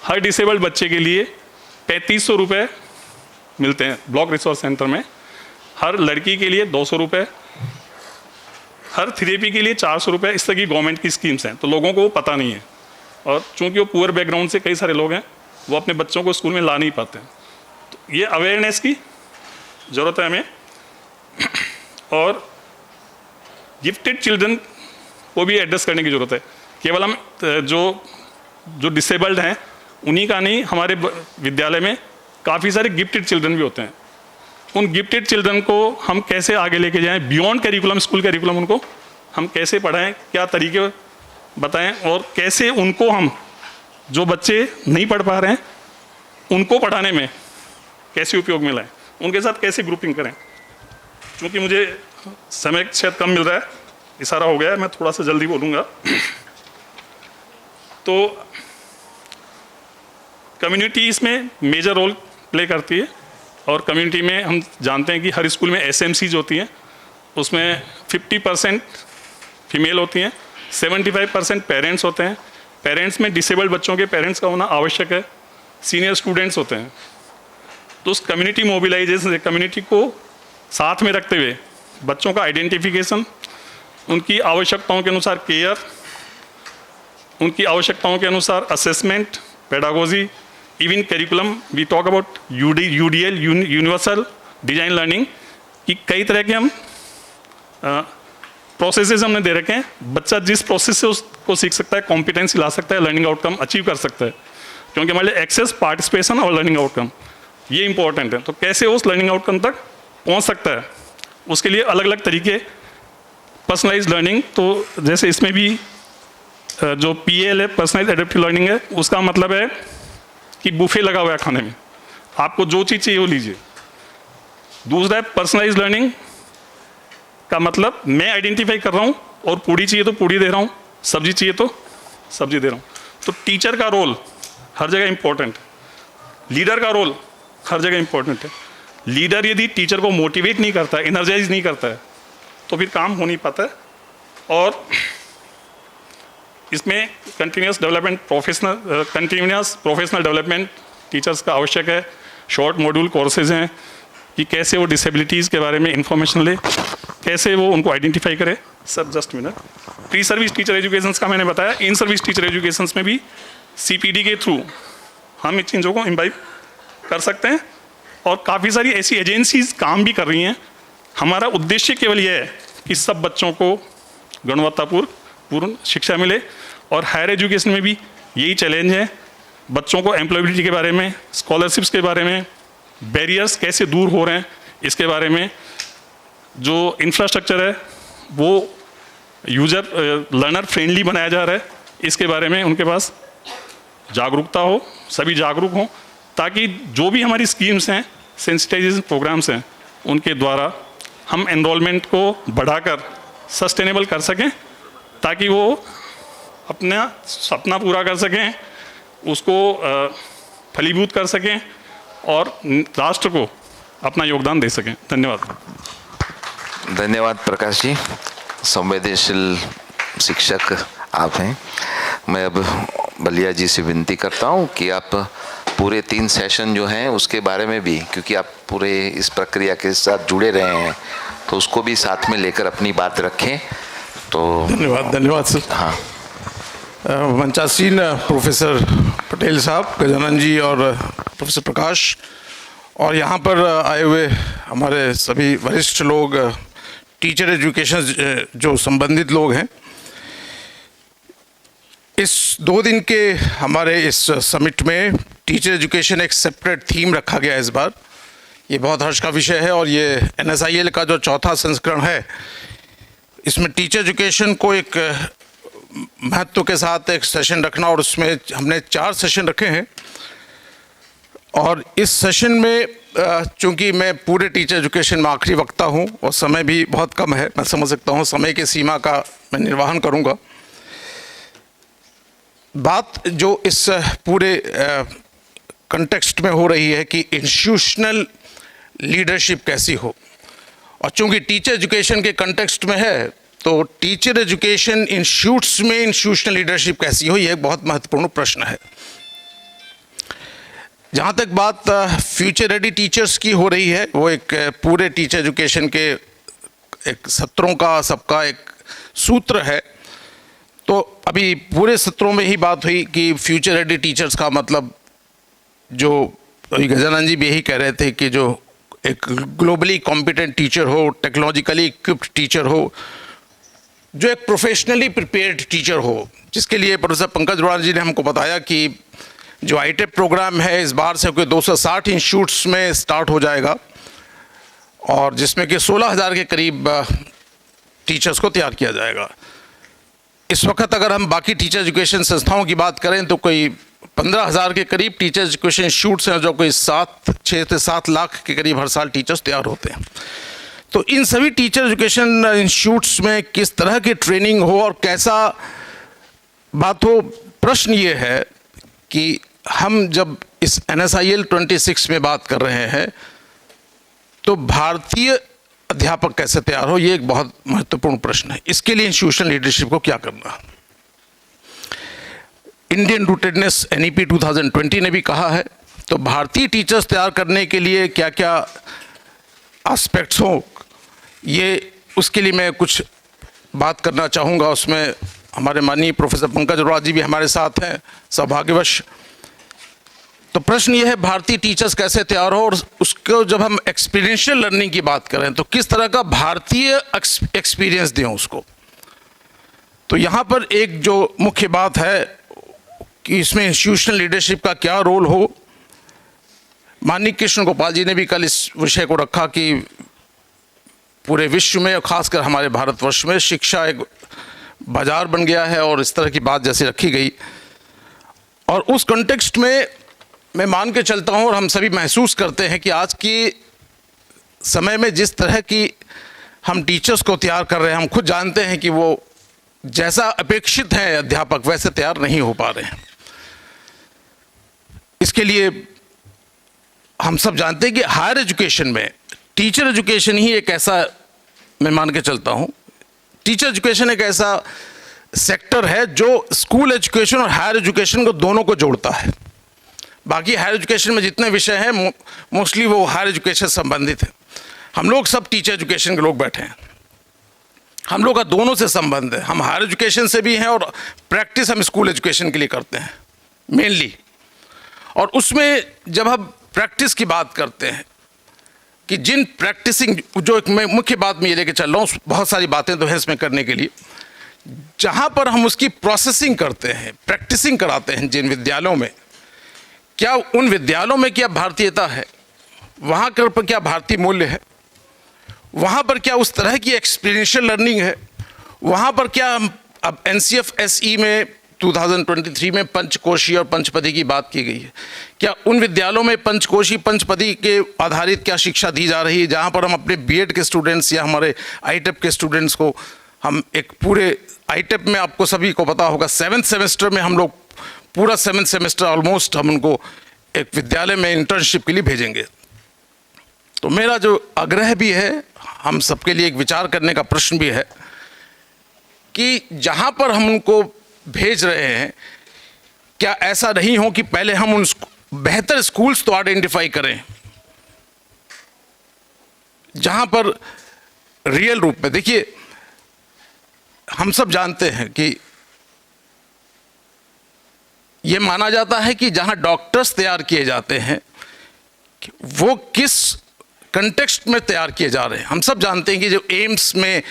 हर डिसेबल्ड बच्चे के लिए 3500 रुपये मिलते हैं ब्लॉक रिसोर्स सेंटर में, हर लड़की के लिए 200 रुपये, हर थेरेपी के लिए 400 रुपये। इस तरह की गवर्नमेंट की स्कीम्स हैं, तो लोगों को वो पता नहीं है, और चूंकि वो पुअर बैकग्राउंड से कई सारे लोग हैं, वो अपने बच्चों को स्कूल में ला नहीं पाते हैं। तो ये अवेयरनेस की ज़रूरत है हमें। और गिफ्टेड चिल्ड्रन को भी एड्रेस करने की ज़रूरत है। केवल हम जो डिसेबल्ड हैं उन्हीं का नहीं, हमारे विद्यालय में काफ़ी सारे गिफ्टेड चिल्ड्रन भी होते हैं। उन गिफ्टेड चिल्ड्रन को हम कैसे आगे लेके जाएं, बियॉन्ड करिकुलम, स्कूल करिकुलम, उनको हम कैसे पढ़ाएं, क्या तरीके बताएं, और कैसे उनको हम, जो बच्चे नहीं पढ़ पा रहे हैं, उनको पढ़ाने में कैसे उपयोग में लाएं, उनके साथ कैसे ग्रुपिंग करें। क्योंकि मुझे समय शायद कम मिल रहा है, इशारा हो गया है, मैं थोड़ा सा जल्दी बोलूँगा। तो कम्युनिटी इसमें मेजर रोल प्ले करती है, और कम्युनिटी में हम जानते हैं कि हर स्कूल में SMCs होती हैं, उसमें 50% फीमेल होती हैं, 75% पेरेंट्स होते हैं। पेरेंट्स में डिसेबल्ड बच्चों के पेरेंट्स का होना आवश्यक है, सीनियर स्टूडेंट्स होते हैं। तो उस कम्युनिटी मोबिलाइजेशन से, कम्युनिटी को साथ में रखते हुए बच्चों का आइडेंटिफिकेशन, उनकी आवश्यकताओं के अनुसार केयर, उनकी आवश्यकताओं के अनुसार assessment, pedagogy, even curriculum, we talk about UDL, universal design learning, कि कई तरह के हम प्रोसेसेस हमने दे रखे हैं। बच्चा जिस प्रोसेस से उसको सीख सकता है, कॉम्पिटेंसी ला सकता है, लर्निंग आउटकम अचीव कर सकता है, क्योंकि हमारे लिए एक्सेस, पार्टिसिपेशन और लर्निंग आउटकम ये इंपॉर्टेंट है। तो कैसे उस लर्निंग आउटकम तक पहुंच सकता है, उसके लिए अलग अलग तरीके, पर्सनलाइज लर्निंग। तो जैसे इसमें भी जो PAL है, पर्सनलाइज एडेप्टिव लर्निंग है, उसका मतलब है कि बुफे लगा हुआ है खाने में, आपको जो चीज़ चाहिए वो लीजिए। दूसरा है पर्सनलाइज लर्निंग का मतलब मैं आइडेंटिफाई कर रहा हूँ, और पूड़ी चाहिए तो पूड़ी दे रहा हूँ, सब्जी चाहिए तो सब्जी दे रहा हूँ। तो टीचर का रोल हर जगह इम्पोर्टेंट है, लीडर का रोल हर जगह इम्पोर्टेंट है। लीडर यदि टीचर को मोटिवेट नहीं करता है, एनर्जाइज नहीं करता है, तो फिर काम हो नहीं पाता है। और इसमें कंटिन्यूस प्रोफेशनल डेवलपमेंट टीचर्स का आवश्यक है। शॉर्ट मॉड्यूल कोर्सेज हैं कि कैसे वो डिसेबिलिटीज़ के बारे में इंफॉर्मेशन ले, कैसे वो उनको आइडेंटिफाई करे। Sir just minute, pre service teacher education का मैंने बताया, इन सर्विस टीचर एजुकेशन में भी CPD के थ्रू हम इन चीज़ों को इम्बाइब कर सकते हैं, और काफ़ी सारी ऐसी एजेंसीज काम भी कर रही हैं। हमारा उद्देश्य केवल यह है कि सब बच्चों को गुणवत्तापूर्ण शिक्षा मिले, और हायर एजुकेशन में भी यही चैलेंज है। बच्चों को एम्प्लॉयबिलिटी के बारे में, स्कॉलरशिप्स के बारे में, बैरियर्स कैसे दूर हो रहे हैं इसके बारे में, जो इंफ्रास्ट्रक्चर है वो यूजर लर्नर फ्रेंडली बनाया जा रहा है, इसके बारे में उनके पास जागरूकता हो, सभी जागरूक हों, ताकि जो भी हमारी स्कीम्स हैं, सेंसिटाइजेशन प्रोग्राम्स हैं, उनके द्वारा हम एनरोलमेंट को बढ़ाकर सस्टेनेबल कर सकें, ताकि वो अपना सपना पूरा कर सकें, उसको फलीभूत कर सकें, और राष्ट्र को अपना योगदान दे सकें। धन्यवाद। धन्यवाद प्रकाश जी, संवेदनशील शिक्षक आप हैं। मैं अब बलिया जी से विनती करता हूं कि आप पूरे 3 सेशन जो हैं उसके बारे में भी, क्योंकि आप पूरे इस प्रक्रिया के साथ जुड़े रहे हैं, तो उसको भी साथ में लेकर अपनी बात रखें। तो धन्यवाद सर। हाँ, मंचासीन प्रोफेसर पटेल साहब, गजानन जी और प्रोफेसर प्रकाश, और यहाँ पर आए हुए हमारे सभी वरिष्ठ लोग, टीचर एजुकेशन जो संबंधित लोग हैं, इस 2 दिन के हमारे इस समिट में टीचर एजुकेशन एक सेपरेट थीम रखा गया इस बार। ये बहुत हर्ष का विषय है और ये NSIL का जो 4था संस्करण है, इसमें टीचर एजुकेशन को एक महत्व के साथ एक सेशन रखना, और उसमें हमने 4 सेशन रखे हैं। और इस सेशन में चूंकि मैं पूरे टीचर एजुकेशन में आखिरी वक्ता हूं और समय भी बहुत कम है, मैं समझ सकता हूं समय की सीमा का मैं निर्वहन करूंगा। बात जो इस पूरे कंटेक्स्ट में हो रही है कि इंस्टीट्यूशनल लीडरशिप कैसी हो, और चूंकि टीचर एजुकेशन के कंटेक्स्ट में है तो टीचर एजुकेशन इंस्टीट्यूट्स में इंस्टीट्यूशनल लीडरशिप कैसी हो, यह एक बहुत महत्वपूर्ण प्रश्न है। जहाँ तक बात फ्यूचर रेडी टीचर्स की हो रही है, वो एक पूरे टीचर एजुकेशन के एक सत्रों का सबका एक सूत्र है। तो अभी पूरे सत्रों में ही बात हुई कि फ्यूचर रेडी टीचर्स का मतलब, जो अभी गजानंद जी भी यही कह रहे थे कि जो एक ग्लोबली कॉम्पिटेंट टीचर हो, टेक्नोलॉजिकली इक्विप्ड टीचर हो, जो एक प्रोफेशनली प्रिपेयर्ड टीचर हो, जिसके लिए प्रोफेसर पंकज अरोड़ा जी ने हमको बताया कि जो ITEP प्रोग्राम है इस बार से कोई 260 इंस्टीट्यूट्स में स्टार्ट हो जाएगा, और जिसमें कि 16,000 के करीब टीचर्स को तैयार किया जाएगा। इस वक्त अगर हम बाकी टीचर एजुकेशन संस्थाओं की बात करें तो कोई 15,000 के करीब टीचर एजुकेशन इंस्टीट्यूट्स हैं, जो कोई 6 से 7 लाख के करीब हर साल टीचर्स तैयार होते हैं। तो इन सभी टीचर एजुकेशन इंस्टीट्यूट्स में किस तरह की ट्रेनिंग हो और कैसा बात हो, प्रश्न ये है कि हम जब इस NSIL 26 में बात कर रहे हैं तो भारतीय अध्यापक कैसे तैयार हो, ये एक बहुत महत्वपूर्ण प्रश्न है। इसके लिए इंस्टीट्यूशनल लीडरशिप को क्या करना। इंडियन रूटेडनेस NEP 2020 ने भी कहा है, तो भारतीय टीचर्स तैयार करने के लिए क्या क्या एस्पेक्ट्स हो, ये उसके लिए मैं कुछ बात करना चाहूँगा। उसमें हमारे माननीय प्रोफेसर पंकज अरोड़ा जी भी हमारे साथ हैं सौभाग्यवश। तो प्रश्न ये है भारतीय टीचर्स कैसे तैयार हो, और उसको जब हम एक्सपीरियंशियल लर्निंग की बात करें तो किस तरह का भारतीय एक्सपीरियंस दें उसको। तो यहाँ पर एक जो मुख्य बात है कि इसमें इंस्टीट्यूशनल लीडरशिप का क्या रोल हो। माननीय कृष्ण गोपाल जी ने भी कल इस विषय को रखा कि पूरे विश्व में और खासकर हमारे भारतवर्ष में शिक्षा एक बाजार बन गया है, और इस तरह की बात जैसे रखी गई, और उस कॉन्टेक्स्ट में मैं मान के चलता हूं और हम सभी महसूस करते हैं कि आज के समय में जिस तरह की हम टीचर्स को तैयार कर रहे हैं, हम खुद जानते हैं कि वो जैसा अपेक्षित है अध्यापक वैसे तैयार नहीं हो पा रहे हैं। इसके लिए हम सब जानते हैं कि हायर एजुकेशन में टीचर एजुकेशन ही एक ऐसा, मैं मान के चलता हूं, टीचर एजुकेशन एक ऐसा सेक्टर है जो स्कूल एजुकेशन और हायर एजुकेशन को दोनों को जोड़ता है। बाकी हायर एजुकेशन में जितने विषय हैं मोस्टली वो हायर एजुकेशन संबंधित है। हम लोग सब टीचर एजुकेशन के लोग बैठे हैं, हम लोग का दोनों से संबंध है। हम हायर एजुकेशन से भी हैं और प्रैक्टिस हम स्कूल एजुकेशन के लिए करते हैं मेनली। और उसमें जब हम प्रैक्टिस की बात करते हैं कि जिन प्रैक्टिसिंग, जो एक मैं मुख्य बात में ये लेके चल रहा हूँ, बहुत सारी बातें तो हैं इसमें करने के लिए, जहाँ पर हम उसकी प्रोसेसिंग करते हैं, प्रैक्टिसिंग कराते हैं जिन विद्यालयों में, क्या उन विद्यालयों में क्या भारतीयता है, वहाँ पर क्या भारतीय मूल्य है, वहाँ पर क्या उस तरह की एक्सपीरियंशियल लर्निंग है, वहाँ पर क्या हम अब NCF SE में 2023 में पंचकोशी और पंचपदी की बात की गई है, क्या उन विद्यालयों में पंचकोशी पंचपदी के आधारित क्या शिक्षा दी जा रही है, जहाँ पर हम अपने BEd के स्टूडेंट्स या हमारे ITEP के स्टूडेंट्स को हम एक पूरे ITEP में आपको सभी को पता होगा 7th सेमेस्टर में हम लोग पूरा 7th सेमेस्टर ऑलमोस्ट हम उनको एक विद्यालय में इंटर्नशिप के लिए भेजेंगे। तो मेरा जो आग्रह भी है, हम सबके लिए एक विचार करने का प्रश्न भी है कि जहाँ पर हम उनको भेज रहे हैं, क्या ऐसा नहीं हो कि पहले हम उन बेहतर स्कूल्स तो आइडेंटिफाई करें जहाँ पर रियल रूप में, देखिए हम सब जानते हैं कि ये माना जाता है कि जहाँ डॉक्टर्स तैयार किए जाते हैं वो किस कंटेक्स्ट में तैयार किए जा रहे हैं। हम सब जानते हैं कि जो एम्स में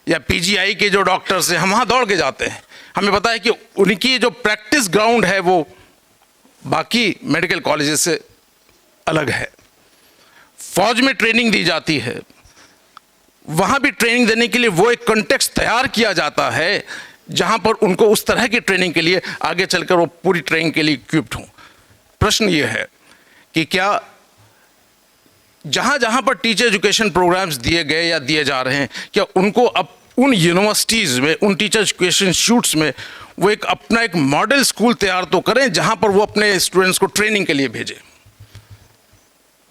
या पीजीआई के जो डॉक्टर्स हैं, हम वहाँ दौड़ के जाते हैं। हमें पता है कि उनकी जो प्रैक्टिस ग्राउंड है वो बाकी मेडिकल कॉलेजेस से अलग है। फौज में ट्रेनिंग दी जाती है, वहाँ भी ट्रेनिंग देने के लिए वो एक कॉन्टेक्स्ट तैयार किया जाता है जहाँ पर उनको उस तरह की ट्रेनिंग के लिए आगे चलकर वो पूरी ट्रेनिंग के लिए इक्विप्ड हों। प्रश्न ये है कि क्या जहाँ जहाँ पर टीचर एजुकेशन प्रोग्राम्स दिए गए या दिए जा रहे हैं, क्या उनको अब उन यूनिवर्सिटीज़ में, उन टीचर एजुकेशन इंस्टीट्यूट्स में वो एक अपना एक मॉडल स्कूल तैयार तो करें जहाँ पर वो अपने स्टूडेंट्स को ट्रेनिंग के लिए भेजें।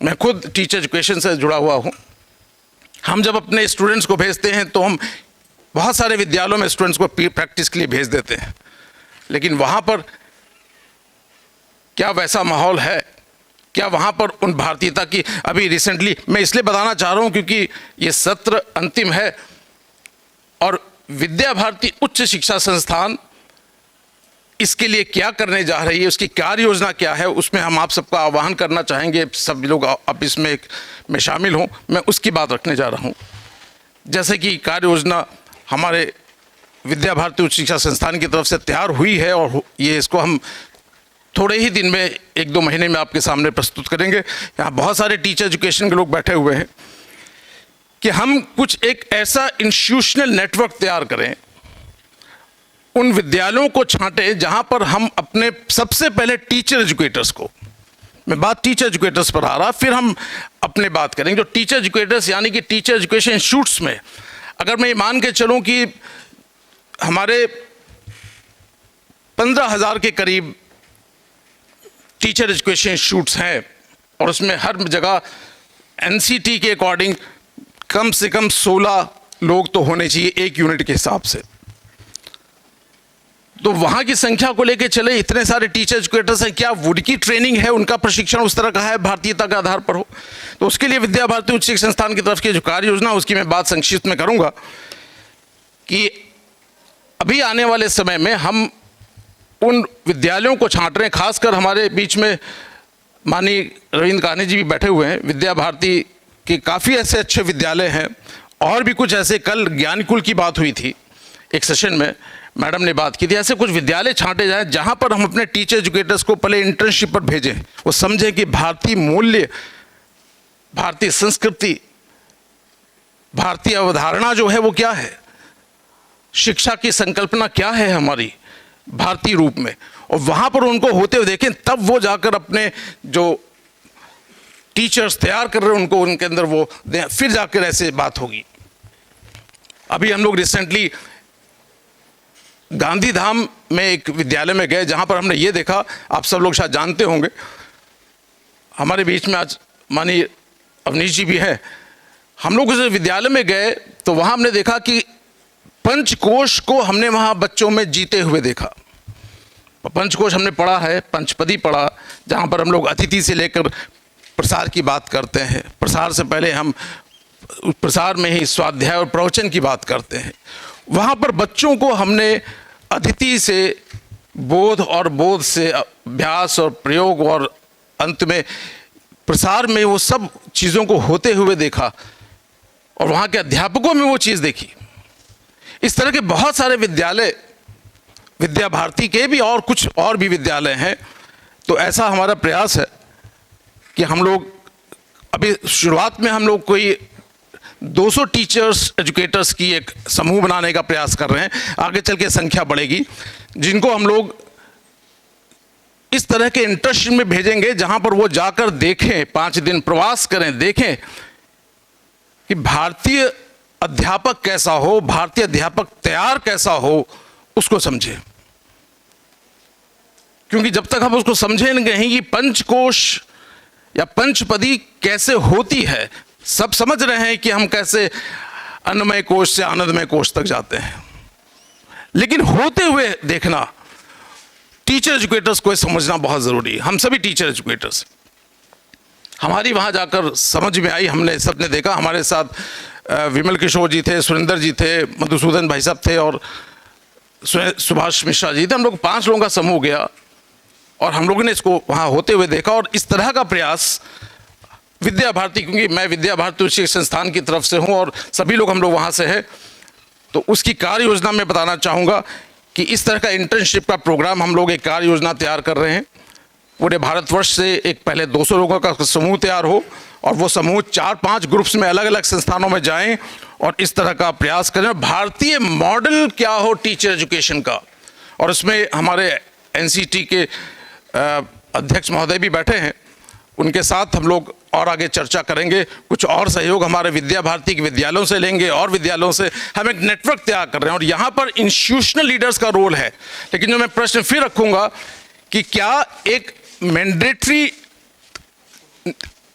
मैं खुद टीचर एजुकेशन से जुड़ा हुआ हूँ। हम जब अपने स्टूडेंट्स को भेजते हैं तो हम बहुत सारे विद्यालयों में स्टूडेंट्स को प्रैक्टिस के लिए भेज देते हैं, लेकिन वहाँ पर क्या वैसा माहौल है? क्या वहाँ पर उन भारतीयता की, अभी रिसेंटली मैं इसलिए बताना चाह रहा हूँ क्योंकि ये सत्र अंतिम है और विद्या भारती उच्च शिक्षा संस्थान इसके लिए क्या करने जा रही है, उसकी कार्य योजना क्या है, उसमें हम आप सबका आह्वान करना चाहेंगे। सब लोग आप इसमें में शामिल हों, मैं उसकी बात रखने जा रहा हूँ। जैसे कि कार्य योजना हमारे विद्या भारती उच्च शिक्षा संस्थान की तरफ से तैयार हुई है और ये इसको हम थोड़े ही दिन में 1-2 महीने में आपके सामने प्रस्तुत करेंगे। यहाँ बहुत सारे टीचर एजुकेशन के लोग बैठे हुए हैं कि हम कुछ एक ऐसा इंस्टीट्यूशनल नेटवर्क तैयार करें, उन विद्यालयों को छांटें जहाँ पर हम अपने सबसे पहले टीचर एजुकेटर्स को, मैं बात टीचर एजुकेटर्स पर आ रहा, फिर हम अपने बात करेंगे। जो टीचर एजुकेटर्स यानी कि टीचर एजुकेशन इंस्टीट्यूट्स में, अगर मैं ये मान के चलूँ कि हमारे 15,000 के करीब टीचर एजुकेशन इंस्टीट्यूट्स हैं और उसमें हर जगह एनसीटी के अकॉर्डिंग कम से कम 16 लोग तो होने चाहिए एक यूनिट के हिसाब से। तो वहाँ की संख्या को लेकर चले, इतने सारे टीचर एजुकेटर्स हैं, क्या उनकी ट्रेनिंग है, उनका प्रशिक्षण उस तरह का है भारतीयता के आधार पर हो? तो उसके लिए विद्या भारती उच्च शिक्षा संस्थान की तरफ की जो कार्य योजना, उसकी मैं बात संक्षिप्त में करूँगा कि अभी आने वाले समय में हम उन विद्यालयों को छांट रहे हैं। खासकर हमारे बीच में माननीय रविंद्र कान्हे जी भी बैठे हुए हैं। विद्या भारती के काफ़ी ऐसे अच्छे विद्यालय हैं और भी कुछ ऐसे, कल ज्ञानकुल की बात हुई थी एक सेशन में, मैडम ने बात की थी, ऐसे कुछ विद्यालय छांटे जाएं जहां पर हम अपने टीचर एजुकेटर्स को पहले इंटर्नशिप पर भेजें, वो समझें कि भारतीय मूल्य, भारतीय संस्कृति, भारतीय अवधारणा जो है वो क्या है, शिक्षा की संकल्पना क्या है हमारी भारतीय रूप में, और वहाँ पर उनको होते हुए देखें, तब वो जाकर अपने जो टीचर्स तैयार कर रहे हैं उनको उनके अंदर वो दें, फिर जाकर ऐसे बात होगी। अभी हम लोग रिसेंटली गांधीधाम में एक विद्यालय में गए जहाँ पर हमने ये देखा, आप सब लोग शायद जानते होंगे, हमारे बीच में आज माननीय अवनीश जी भी हैं। हम लोग उस विद्यालय में गए तो वहाँ हमने देखा कि पंचकोश को हमने वहाँ बच्चों में जीते हुए देखा। पंचकोश हमने पढ़ा है, पंचपदी पढ़ा, जहाँ पर हम लोग अतिथि से लेकर प्रसार की बात करते हैं, प्रसार से पहले हम प्रसार में ही स्वाध्याय और प्रवचन की बात करते हैं। वहाँ पर बच्चों को हमने अतिथि से बोध और बोध से अभ्यास और प्रयोग और अंत में प्रसार में वो सब चीज़ों को होते हुए देखा और वहाँ के अध्यापकों में वो चीज़ देखी। इस तरह के बहुत सारे विद्यालय, विद्या भारती के भी और कुछ और भी विद्यालय हैं। तो ऐसा हमारा प्रयास है कि हम लोग अभी शुरुआत में हम लोग कोई 200 टीचर्स एजुकेटर्स की एक समूह बनाने का प्रयास कर रहे हैं। आगे चल के संख्या बढ़ेगी, जिनको हम लोग इस तरह के इंटर्नशिप में भेजेंगे जहां पर वो जाकर देखें, 5 दिन प्रवास करें, देखें कि भारतीय अध्यापक कैसा हो, भारतीय अध्यापक तैयार कैसा हो, उसको समझें। क्योंकि जब तक हम उसको समझेंगे नहीं कि पंचकोश या पंचपदी कैसे होती है, सब समझ रहे हैं कि हम कैसे अन्नमय कोश से आनंदमय कोश तक जाते हैं, लेकिन होते हुए देखना, टीचर एजुकेटर्स को समझना बहुत ज़रूरी है। हम सभी टीचर एजुकेटर्स, हमारी वहाँ जाकर समझ में आई, हमने सबने देखा। हमारे साथ विमल किशोर जी थे, सुरेंद्र जी थे, मधुसूदन भाई साहब थे और सुभाष मिश्रा जी थे। हम लोग 5 लोगों का समूह गया और हम लोगों ने इसको वहाँ होते हुए देखा और इस तरह का प्रयास विद्या भारती, क्योंकि मैं विद्या भारती उच्च शिक्षा संस्थान की तरफ से हूँ और सभी लोग हम लोग वहाँ से हैं, तो उसकी कार्य योजना में बताना चाहूँगा कि इस तरह का इंटर्नशिप का प्रोग्राम हम लोग एक कार्य योजना तैयार कर रहे हैं। पूरे भारतवर्ष से एक पहले 200 लोगों का समूह तैयार हो और वो समूह 4-5 ग्रुप्स में अलग अलग संस्थानों में जाएं और इस तरह का प्रयास करें। भारतीय मॉडल क्या हो टीचर एजुकेशन का, और उसमें हमारे एनसीटी के अध्यक्ष महोदय भी बैठे हैं, उनके साथ हम लोग और आगे चर्चा करेंगे। कुछ और सहयोग हमारे विद्या भारती के विद्यालयों से लेंगे और विद्यालयों से हम एक नेटवर्क तैयार कर रहे हैं और यहाँ पर इंस्टीट्यूशनल लीडर्स का रोल है। लेकिन जो मैं प्रश्न फिर रखूँगा कि क्या एक मैंडेटरी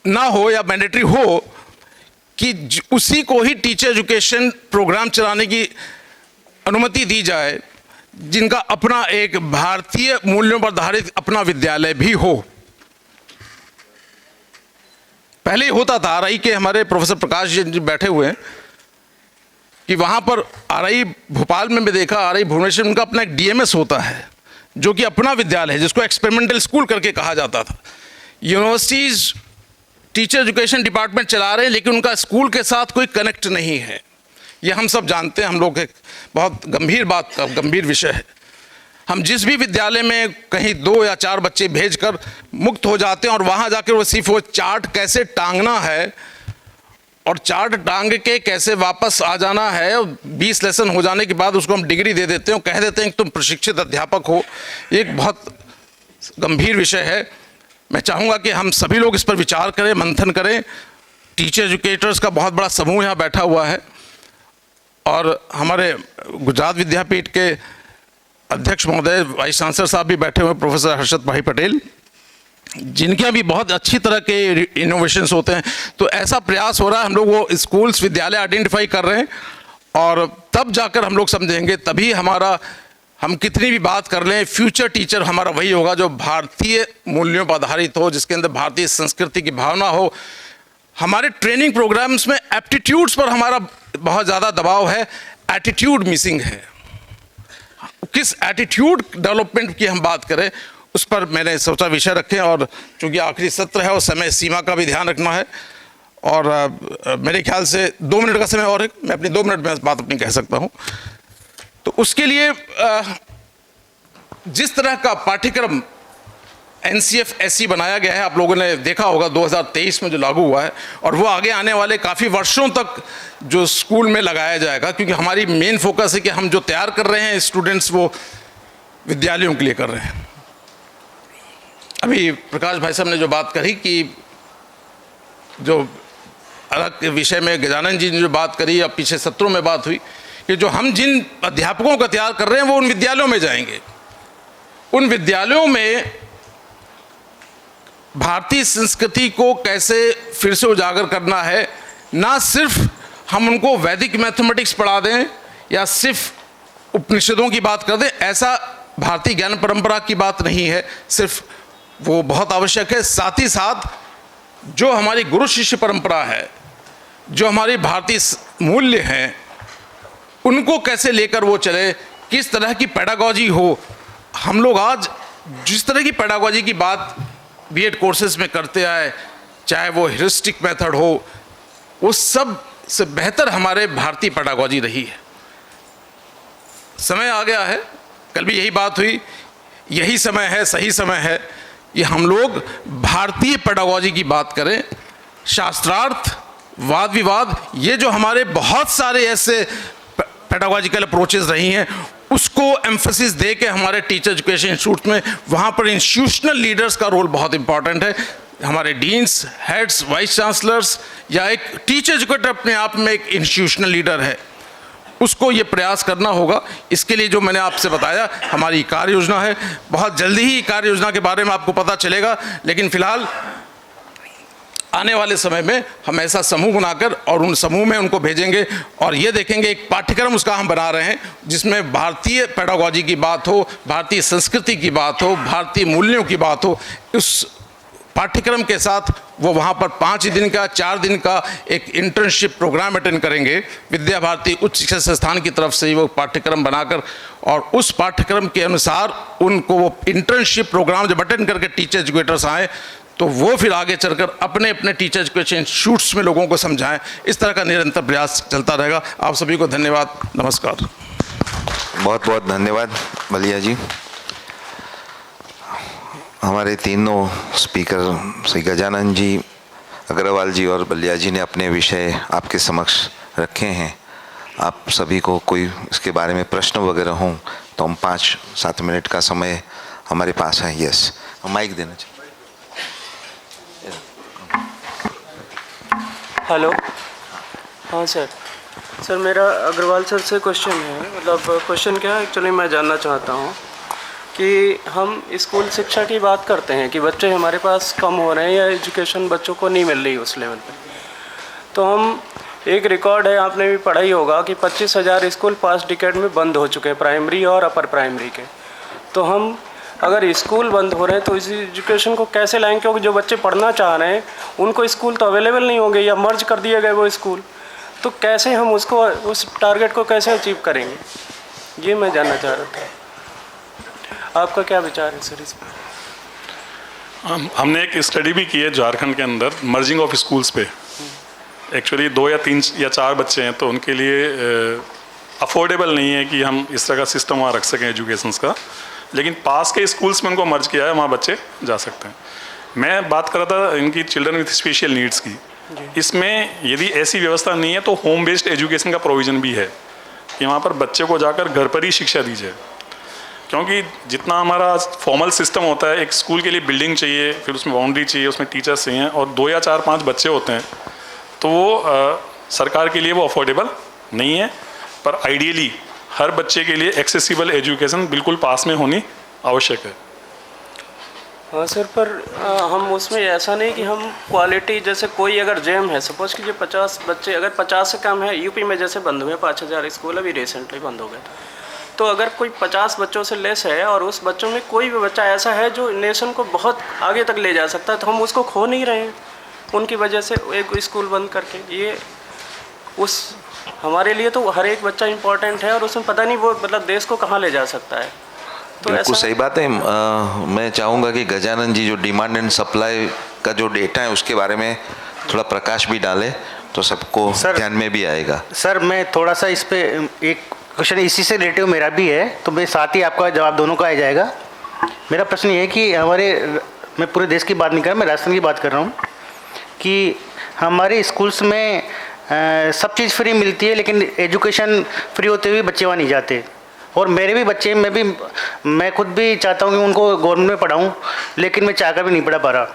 ना हो या मैंडेटरी हो कि उसी को ही टीचर एजुकेशन प्रोग्राम चलाने की अनुमति दी जाए जिनका अपना एक भारतीय मूल्यों पर आधारित अपना विद्यालय भी हो। पहले ही होता था, आरआई के हमारे प्रोफेसर प्रकाश जी बैठे हुए हैं कि वहाँ पर आरआई भोपाल में भी देखा, आरआई भुवनेश्वर उनका अपना एक डीएमएस होता है जो कि अपना विद्यालय है, जिसको एक्सपेरिमेंटल स्कूल करके कहा जाता था। यूनिवर्सिटीज़ टीचर एजुकेशन डिपार्टमेंट चला रहे हैं लेकिन उनका स्कूल के साथ कोई कनेक्ट नहीं है। ये हम सब जानते हैं, हम लोग एक बहुत गंभीर विषय है। हम जिस भी विद्यालय में कहीं 2 या 4 बच्चे भेजकर मुक्त हो जाते हैं और वहाँ जाकर वो सिर्फ वो चार्ट कैसे टांगना है और चार्ट टांग के कैसे वापस आ जाना है, 20 लेसन हो जाने के बाद उसको हम डिग्री दे देते हैं, कह देते हैं कि तुम प्रशिक्षित अध्यापक हो। एक बहुत गंभीर विषय है। मैं चाहूँगा कि हम सभी लोग इस पर विचार करें, मंथन करें। टीचर एजुकेटर्स का बहुत बड़ा समूह यहाँ बैठा हुआ है और हमारे गुजरात विद्यापीठ के अध्यक्ष महोदय वाइस चांसलर साहब भी बैठे हुए, प्रोफेसर हर्षद भाई पटेल, जिनके भी बहुत अच्छी तरह के इनोवेशंस होते हैं। तो ऐसा प्रयास हो रहा है, हम लोग वो स्कूल्स विद्यालय आइडेंटिफाई कर रहे हैं और तब जाकर हम लोग समझेंगे, तभी हम कितनी भी बात कर लें, फ्यूचर टीचर हमारा वही होगा जो भारतीय मूल्यों पर आधारित हो, जिसके अंदर भारतीय संस्कृति की भावना हो। हमारे ट्रेनिंग प्रोग्राम्स में एप्टीट्यूड्स पर हमारा बहुत ज़्यादा दबाव है, एटीट्यूड मिसिंग है। किस एटीट्यूड डेवलपमेंट की हम बात करें, उस पर मैंने सोचा विषय रखें और चूँकि आखिरी सत्र है और समय सीमा का भी ध्यान रखना है और मेरे ख्याल से 2 मिनट का समय और है, मैं अपनी 2 मिनट में बात अपनी कह सकता हूँ। तो उसके लिए जिस तरह का पाठ्यक्रम NCF-SE बनाया गया है, आप लोगों ने देखा होगा 2023 में जो लागू हुआ है और वो आगे आने वाले काफ़ी वर्षों तक जो स्कूल में लगाया जाएगा, क्योंकि हमारी मेन फोकस है कि हम जो तैयार कर रहे हैं स्टूडेंट्स वो विद्यालयों के लिए कर रहे हैं। अभी प्रकाश भाई साहब ने जो बात करी कि जो अलग विषय में गजानन जी ने जो बात करी या पीछे सत्रों में बात हुई कि जो हम जिन अध्यापकों का तैयार कर रहे हैं वो उन विद्यालयों में जाएंगे। उन विद्यालयों में भारतीय संस्कृति को कैसे फिर से उजागर करना है, ना सिर्फ हम उनको वैदिक मैथमेटिक्स पढ़ा दें या सिर्फ उपनिषदों की बात कर दें, ऐसा भारतीय ज्ञान परंपरा की बात नहीं है, सिर्फ वो बहुत आवश्यक है। साथ ही साथ जो हमारी गुरु शिष्य परंपरा है, जो हमारी भारतीय मूल्य हैं, उनको कैसे लेकर वो चले, किस तरह की पेडागॉजी हो। हम लोग आज जिस तरह की पेडागॉजी की बात बीएड कोर्सेज में करते आए, चाहे वो ह्यूरिस्टिक मेथड हो, उस सब से बेहतर हमारे भारतीय पेडागॉजी रही है। समय आ गया है, कल भी यही बात हुई, यही समय है, सही समय है कि हम लोग भारतीय पेडागॉजी की बात करें। शास्त्रार्थ, वाद विवाद, ये जो हमारे बहुत सारे ऐसे पेडागॉजिकल अप्रोचेस रही हैं, उसको एम्फेसिस दे के हमारे टीचर एजुकेशन इंस्टीट्यूट में वहाँ पर इंस्टीट्यूशनल लीडर्स का रोल बहुत इंपॉर्टेंट है। हमारे डीन्स, हेड्स, वाइस चांसलर्स या एक टीचर एजुकेटर अपने आप में एक इंस्टीट्यूशनल लीडर है, उसको ये प्रयास करना होगा। इसके लिए जो मैंने आपसे बताया, हमारी कार्य योजना है, बहुत जल्दी ही कार्य योजना के बारे में आपको पता चलेगा। लेकिन फिलहाल आने वाले समय में हम ऐसा समूह बनाकर और उन समूह में उनको भेजेंगे और ये देखेंगे, एक पाठ्यक्रम उसका हम बना रहे हैं जिसमें भारतीय पेडागॉजी की बात हो, भारतीय संस्कृति की बात हो, भारतीय मूल्यों की बात हो। उस पाठ्यक्रम के साथ वो वहाँ पर 5 दिन का 4 दिन का एक इंटर्नशिप प्रोग्राम अटेंड करेंगे विद्या भारती उच्च शिक्षा संस्थान की तरफ से ही वो पाठ्यक्रम बनाकर, और उस पाठ्यक्रम के अनुसार उनको वो इंटर्नशिप प्रोग्राम जब अटेंड करके टीचर एजुकेटर्स आए तो वो फिर आगे चलकर अपने अपने टीचर एजुकेशन इंस्टीट्यूट्स में लोगों को समझाएं। इस तरह का निरंतर प्रयास चलता रहेगा। आप सभी को धन्यवाद, नमस्कार। बहुत बहुत धन्यवाद बलिया जी। हमारे तीनों स्पीकर श्री गजानन जी, अग्रवाल जी और बलिया जी ने अपने विषय आपके समक्ष रखे हैं। आप सभी को कोई इसके बारे में प्रश्न वगैरह हों तो हम 5-7 मिनट का समय हमारे पास है। यस, हम माइक देना चाहिए। हेलो, हाँ सर मेरा अग्रवाल सर से क्वेश्चन है। मतलब क्वेश्चन क्या है, एक्चुअली मैं जानना चाहता हूँ कि हम स्कूल शिक्षा की बात करते हैं कि बच्चे हमारे पास कम हो रहे हैं या एजुकेशन बच्चों को नहीं मिल रही उस लेवल पे। तो हम एक रिकॉर्ड है, आपने भी पढ़ा ही होगा कि 25,000 स्कूल पास्ट डिकेड में बंद हो चुके हैं, प्राइमरी और अपर प्राइमरी के। तो हम अगर स्कूल बंद हो रहे हैं तो इस एजुकेशन को कैसे लाएंगे, क्योंकि जो बच्चे पढ़ना चाह रहे हैं उनको स्कूल तो अवेलेबल नहीं होंगे या मर्ज कर दिए गए वो स्कूल। तो कैसे हम उसको, उस टारगेट को कैसे अचीव करेंगे, ये मैं जानना चाह रहा था। आपका क्या विचार है सर इस पर? हमने एक स्टडी भी की है झारखंड के अंदर मर्जिंग ऑफ स्कूल्स पे। एक्चुअली 2 या 3 या 4 बच्चे हैं तो उनके लिए अफोर्डेबल नहीं है कि हम इस तरह का सिस्टम वहाँ रख सकें एजुकेशंस का, लेकिन पास के स्कूल्स में उनको मर्ज किया है, वहाँ बच्चे जा सकते हैं। मैं बात कर रहा था इनकी चिल्ड्रन विथ स्पेशल नीड्स की। इसमें यदि ऐसी व्यवस्था नहीं है तो होम बेस्ड एजुकेशन का प्रोविज़न भी है कि वहाँ पर बच्चे को जाकर घर पर ही शिक्षा दी जाए। क्योंकि जितना हमारा फॉर्मल सिस्टम होता है, एक स्कूल के लिए बिल्डिंग चाहिए, फिर उसमें बाउंड्री चाहिए, उसमें टीचर्स चाहिए, और 2 या 4-5 बच्चे होते हैं, तो वो सरकार के लिए वो अफोर्डेबल नहीं है। पर आइडियली हर बच्चे के लिए एक्सेसिबल एजुकेशन बिल्कुल पास में होनी आवश्यक है। हाँ सर, पर हम उसमें ऐसा नहीं कि हम क्वालिटी, जैसे कोई अगर जैम है, सपोज कीजिए 50 बच्चे, अगर 50 से कम है, यूपी में जैसे बंद हुए 5,000 स्कूल अभी रिसेंटली बंद हो गए, तो अगर कोई 50 बच्चों से लेस है और उस बच्चों में कोई भी बच्चा ऐसा है जो नेशन को बहुत आगे तक ले जा सकता है, तो हम उसको खो नहीं रहे हैं उनकी वजह से एक स्कूल बंद करके। ये उस हमारे लिए तो हर एक बच्चा इम्पोर्टेंट है और उसमें पता नहीं वो मतलब देश को कहाँ ले जा सकता है। तो बिल्कुल सही बात है। मैं चाहूँगा कि गजानन जी जो डिमांड एंड सप्लाई का जो डेटा है उसके बारे में थोड़ा प्रकाश भी डालें तो सबको ध्यान में भी आएगा। सर मैं थोड़ा सा इस पे एक क्वेश्चन इसी से रिलेटिव मेरा भी है, तो मैं साथ ही आपका जवाब दोनों का आ जाएगा। मेरा प्रश्न ये है कि मैं पूरे देश की बात नहीं कर रहा, मैं राजस्थान की बात कर रहा हूँ कि हमारे स्कूल्स में सब चीज़ फ्री मिलती है लेकिन एजुकेशन फ्री होते हुए बच्चे वहाँ नहीं जाते। और मेरे भी बच्चे, मैं खुद भी चाहता हूँ कि उनको गवर्नमेंट में पढ़ाऊँ, लेकिन मैं चाहकर भी नहीं पढ़ा पा रहा।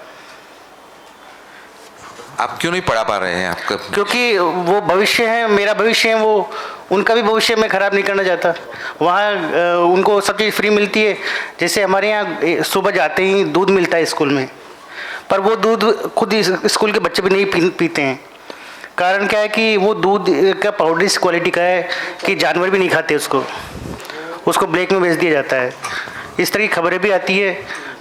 आप क्यों नहीं पढ़ा पा रहे हैं? आपका क्योंकि वो भविष्य है, मेरा भविष्य है, वो उनका भी भविष्य मैं ख़राब नहीं करना चाहता। वहाँ उनको सब चीज़ फ्री मिलती है। जैसे हमारे यहाँ सुबह जाते ही दूध मिलता है स्कूल में, पर वो दूध खुद स्कूल के बच्चे भी नहीं पीते हैं। कारण क्या है कि वो दूध का पाउडर इस क्वालिटी का है कि जानवर भी नहीं खाते उसको ब्लैक में बेच दिया जाता है। इस तरह की खबरें भी आती है।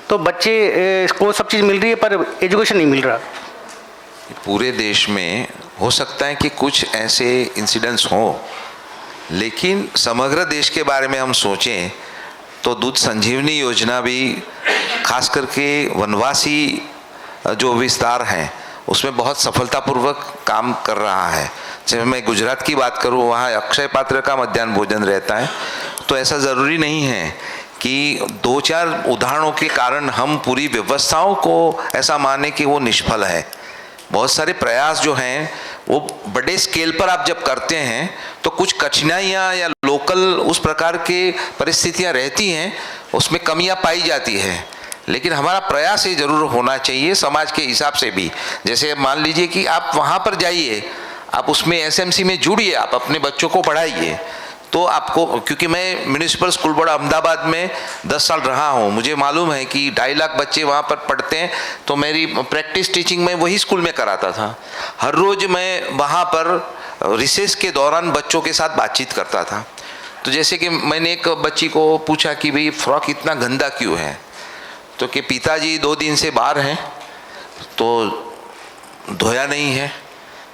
तो बच्चे को सब चीज़ मिल रही है पर एजुकेशन नहीं मिल रहा। पूरे देश में हो सकता है कि कुछ ऐसे इंसिडेंट्स हों, लेकिन समग्र देश के बारे में हम सोचें तो दूध संजीवनी योजना भी खास करके वनवासी जो विस्तार हैं उसमें बहुत सफलतापूर्वक काम कर रहा है। जब मैं गुजरात की बात करूं, वहाँ अक्षय पात्र का मध्याह्न भोजन रहता है। तो ऐसा ज़रूरी नहीं है कि 2-4 उदाहरणों के कारण हम पूरी व्यवस्थाओं को ऐसा माने कि वो निष्फल है। बहुत सारे प्रयास जो हैं वो बड़े स्केल पर आप जब करते हैं तो कुछ कठिनाइयाँ या लोकल उस प्रकार के परिस्थितियाँ रहती हैं, उसमें कमियाँ पाई जाती है। लेकिन हमारा प्रयास ये ज़रूर होना चाहिए समाज के हिसाब से भी। जैसे मान लीजिए कि आप वहाँ पर जाइए, आप उसमें एसएमसी में जुड़िए, आप अपने बच्चों को पढ़ाइए, तो आपको, क्योंकि मैं म्यूनिसिपल स्कूल बोर्ड अहमदाबाद में 10 साल रहा हूँ, मुझे मालूम है कि 2.5 लाख बच्चे वहाँ पर पढ़ते हैं। तो मेरी प्रैक्टिस टीचिंग मैं वही स्कूल में कराता था। हर रोज़ मैं वहाँ पर रिसेस के दौरान बच्चों के साथ बातचीत करता था। तो जैसे कि मैंने एक बच्ची को पूछा कि भाई फ्रॉक इतना गंदा क्यों है, तो कि पिताजी 2 दिन से बाहर हैं तो धोया नहीं है।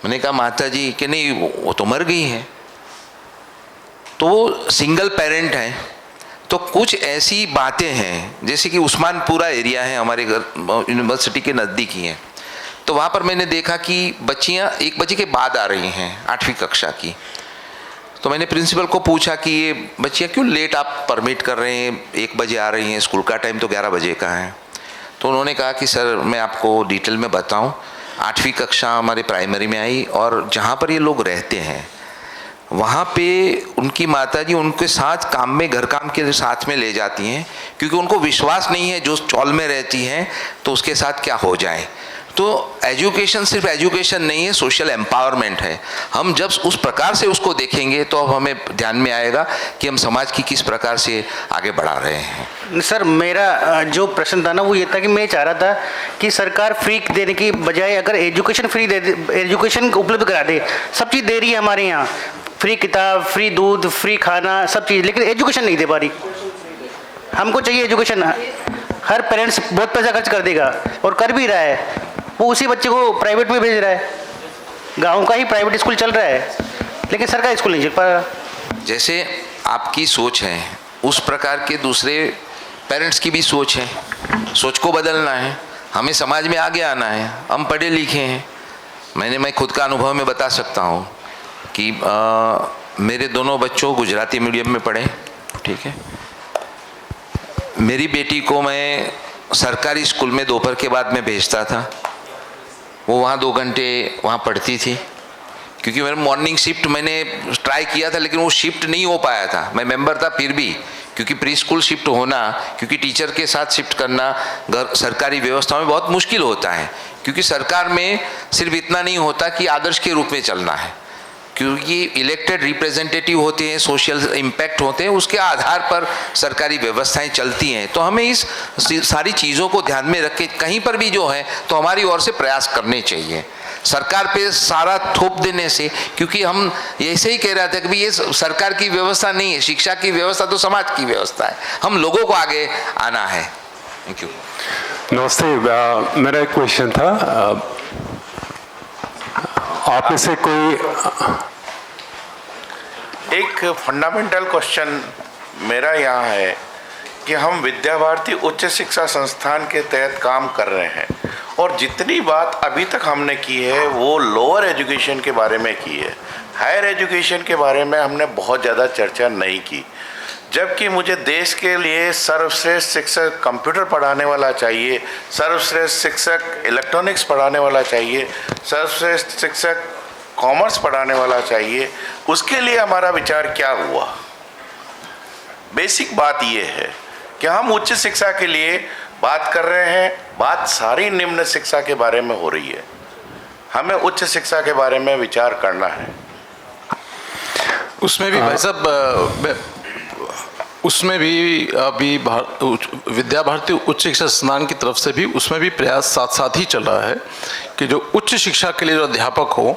मैंने कहा माता जी कि नहीं वो तो मर गई हैं। तो वो सिंगल पेरेंट हैं, तो कुछ ऐसी बातें हैं, जैसे कि उस्मानपुरा एरिया है हमारे घर, यूनिवर्सिटी के नज़दीक ही है, तो वहाँ पर मैंने देखा कि बच्चियाँ 1 बजे के बाद आ रही हैं 8वीं कक्षा की। तो मैंने प्रिंसिपल को पूछा कि ये बच्चियाँ क्यों लेट आप परमिट कर रहे हैं, 1 बजे आ रही हैं, स्कूल का टाइम तो 11 बजे का है। तो उन्होंने कहा कि सर मैं आपको डिटेल में बताऊं, 8वीं कक्षा हमारे प्राइमरी में आई और जहाँ पर ये लोग रहते हैं वहाँ पे उनकी माताजी उनके साथ काम में, घर काम के साथ में ले जाती हैं, क्योंकि उनको विश्वास नहीं है जो चौल में रहती हैं तो उसके साथ क्या हो जाए। तो एजुकेशन सिर्फ एजुकेशन नहीं है, सोशल एम्पावरमेंट है। हम जब उस प्रकार से उसको देखेंगे तो अब हमें ध्यान में आएगा कि हम समाज की किस प्रकार से आगे बढ़ा रहे हैं। सर मेरा जो प्रश्न था ना वो ये था कि मैं चाह रहा था कि सरकार फ्री देने की बजाय अगर एजुकेशन फ्री दे दे, एजुकेशन उपलब्ध करा दे। सब चीज़ दे रही है हमारे यहाँ, फ्री किताब, फ्री दूध, फ्री खाना, सब चीज़, लेकिन एजुकेशन नहीं दे पा रही। हमको चाहिए एजुकेशन। हर पेरेंट्स बहुत पैसा खर्च कर देगा और कर भी रहा है, वो उसी बच्चे को प्राइवेट में भेज रहा है। गांव का ही प्राइवेट स्कूल चल रहा है, लेकिन सरकारी स्कूल नहीं चल पा रहा। जैसे आपकी सोच है उस प्रकार के दूसरे पेरेंट्स की भी सोच है। सोच को बदलना है, हमें समाज में आगे आना है। हम पढ़े लिखे हैं। मैं खुद का अनुभव में बता सकता हूँ कि मेरे दोनों बच्चों गुजराती मीडियम में पढ़े, ठीक है। मेरी बेटी को मैं सरकारी स्कूल में दोपहर के बाद में भेजता था, वो वहाँ 2 घंटे वहाँ पढ़ती थी, क्योंकि मेरा मॉर्निंग शिफ्ट मैंने ट्राई किया था लेकिन वो शिफ्ट नहीं हो पाया था। मैं मेंबर था फिर भी, क्योंकि प्री स्कूल शिफ्ट होना, क्योंकि टीचर के साथ शिफ्ट करना घर सरकारी व्यवस्था में बहुत मुश्किल होता है, क्योंकि सरकार में सिर्फ इतना नहीं होता कि आदर्श के रूप में चलना है, क्योंकि इलेक्टेड रिप्रेजेंटेटिव होते हैं, सोशल इम्पैक्ट होते हैं, उसके आधार पर सरकारी व्यवस्थाएं चलती हैं। तो हमें इस सारी चीज़ों को ध्यान में रख के कहीं पर भी जो है तो हमारी ओर से प्रयास करने चाहिए। सरकार पे सारा थोप देने से, क्योंकि हम ऐसे ही कह रहे थे कि ये सरकार की व्यवस्था नहीं है, शिक्षा की व्यवस्था तो समाज की व्यवस्था है, हम लोगों को आगे आना है। Thank you. नमस्ते, मेरा एक क्वेश्चन था, आप में से कोई एक फंडामेंटल क्वेश्चन मेरा यहाँ है कि हम विद्या भारती उच्च शिक्षा संस्थान के तहत काम कर रहे हैं और जितनी बात अभी तक हमने की है वो लोअर एजुकेशन के बारे में की है। हायर एजुकेशन के बारे में हमने बहुत ज़्यादा चर्चा नहीं की, जबकि मुझे देश के लिए सर्वश्रेष्ठ शिक्षक कंप्यूटर पढ़ाने वाला चाहिए, सर्वश्रेष्ठ शिक्षक इलेक्ट्रॉनिक्स पढ़ाने वाला चाहिए, सर्वश्रेष्ठ शिक्षक कॉमर्स पढ़ाने वाला चाहिए। उसके लिए हमारा विचार क्या हुआ? बेसिक बात ये है कि हम उच्च शिक्षा के लिए बात कर रहे हैं, बात सारी निम्न शिक्षा के बारे में हो रही है। हमें उच्च शिक्षा के बारे में विचार करना है। उसमें भी भाई साहब, उसमें भी अभी विद्या भारती उच्च शिक्षा संस्थान की तरफ से भी उसमें भी प्रयास साथ साथ ही चल रहा है कि जो उच्च शिक्षा के लिए जो अध्यापक हो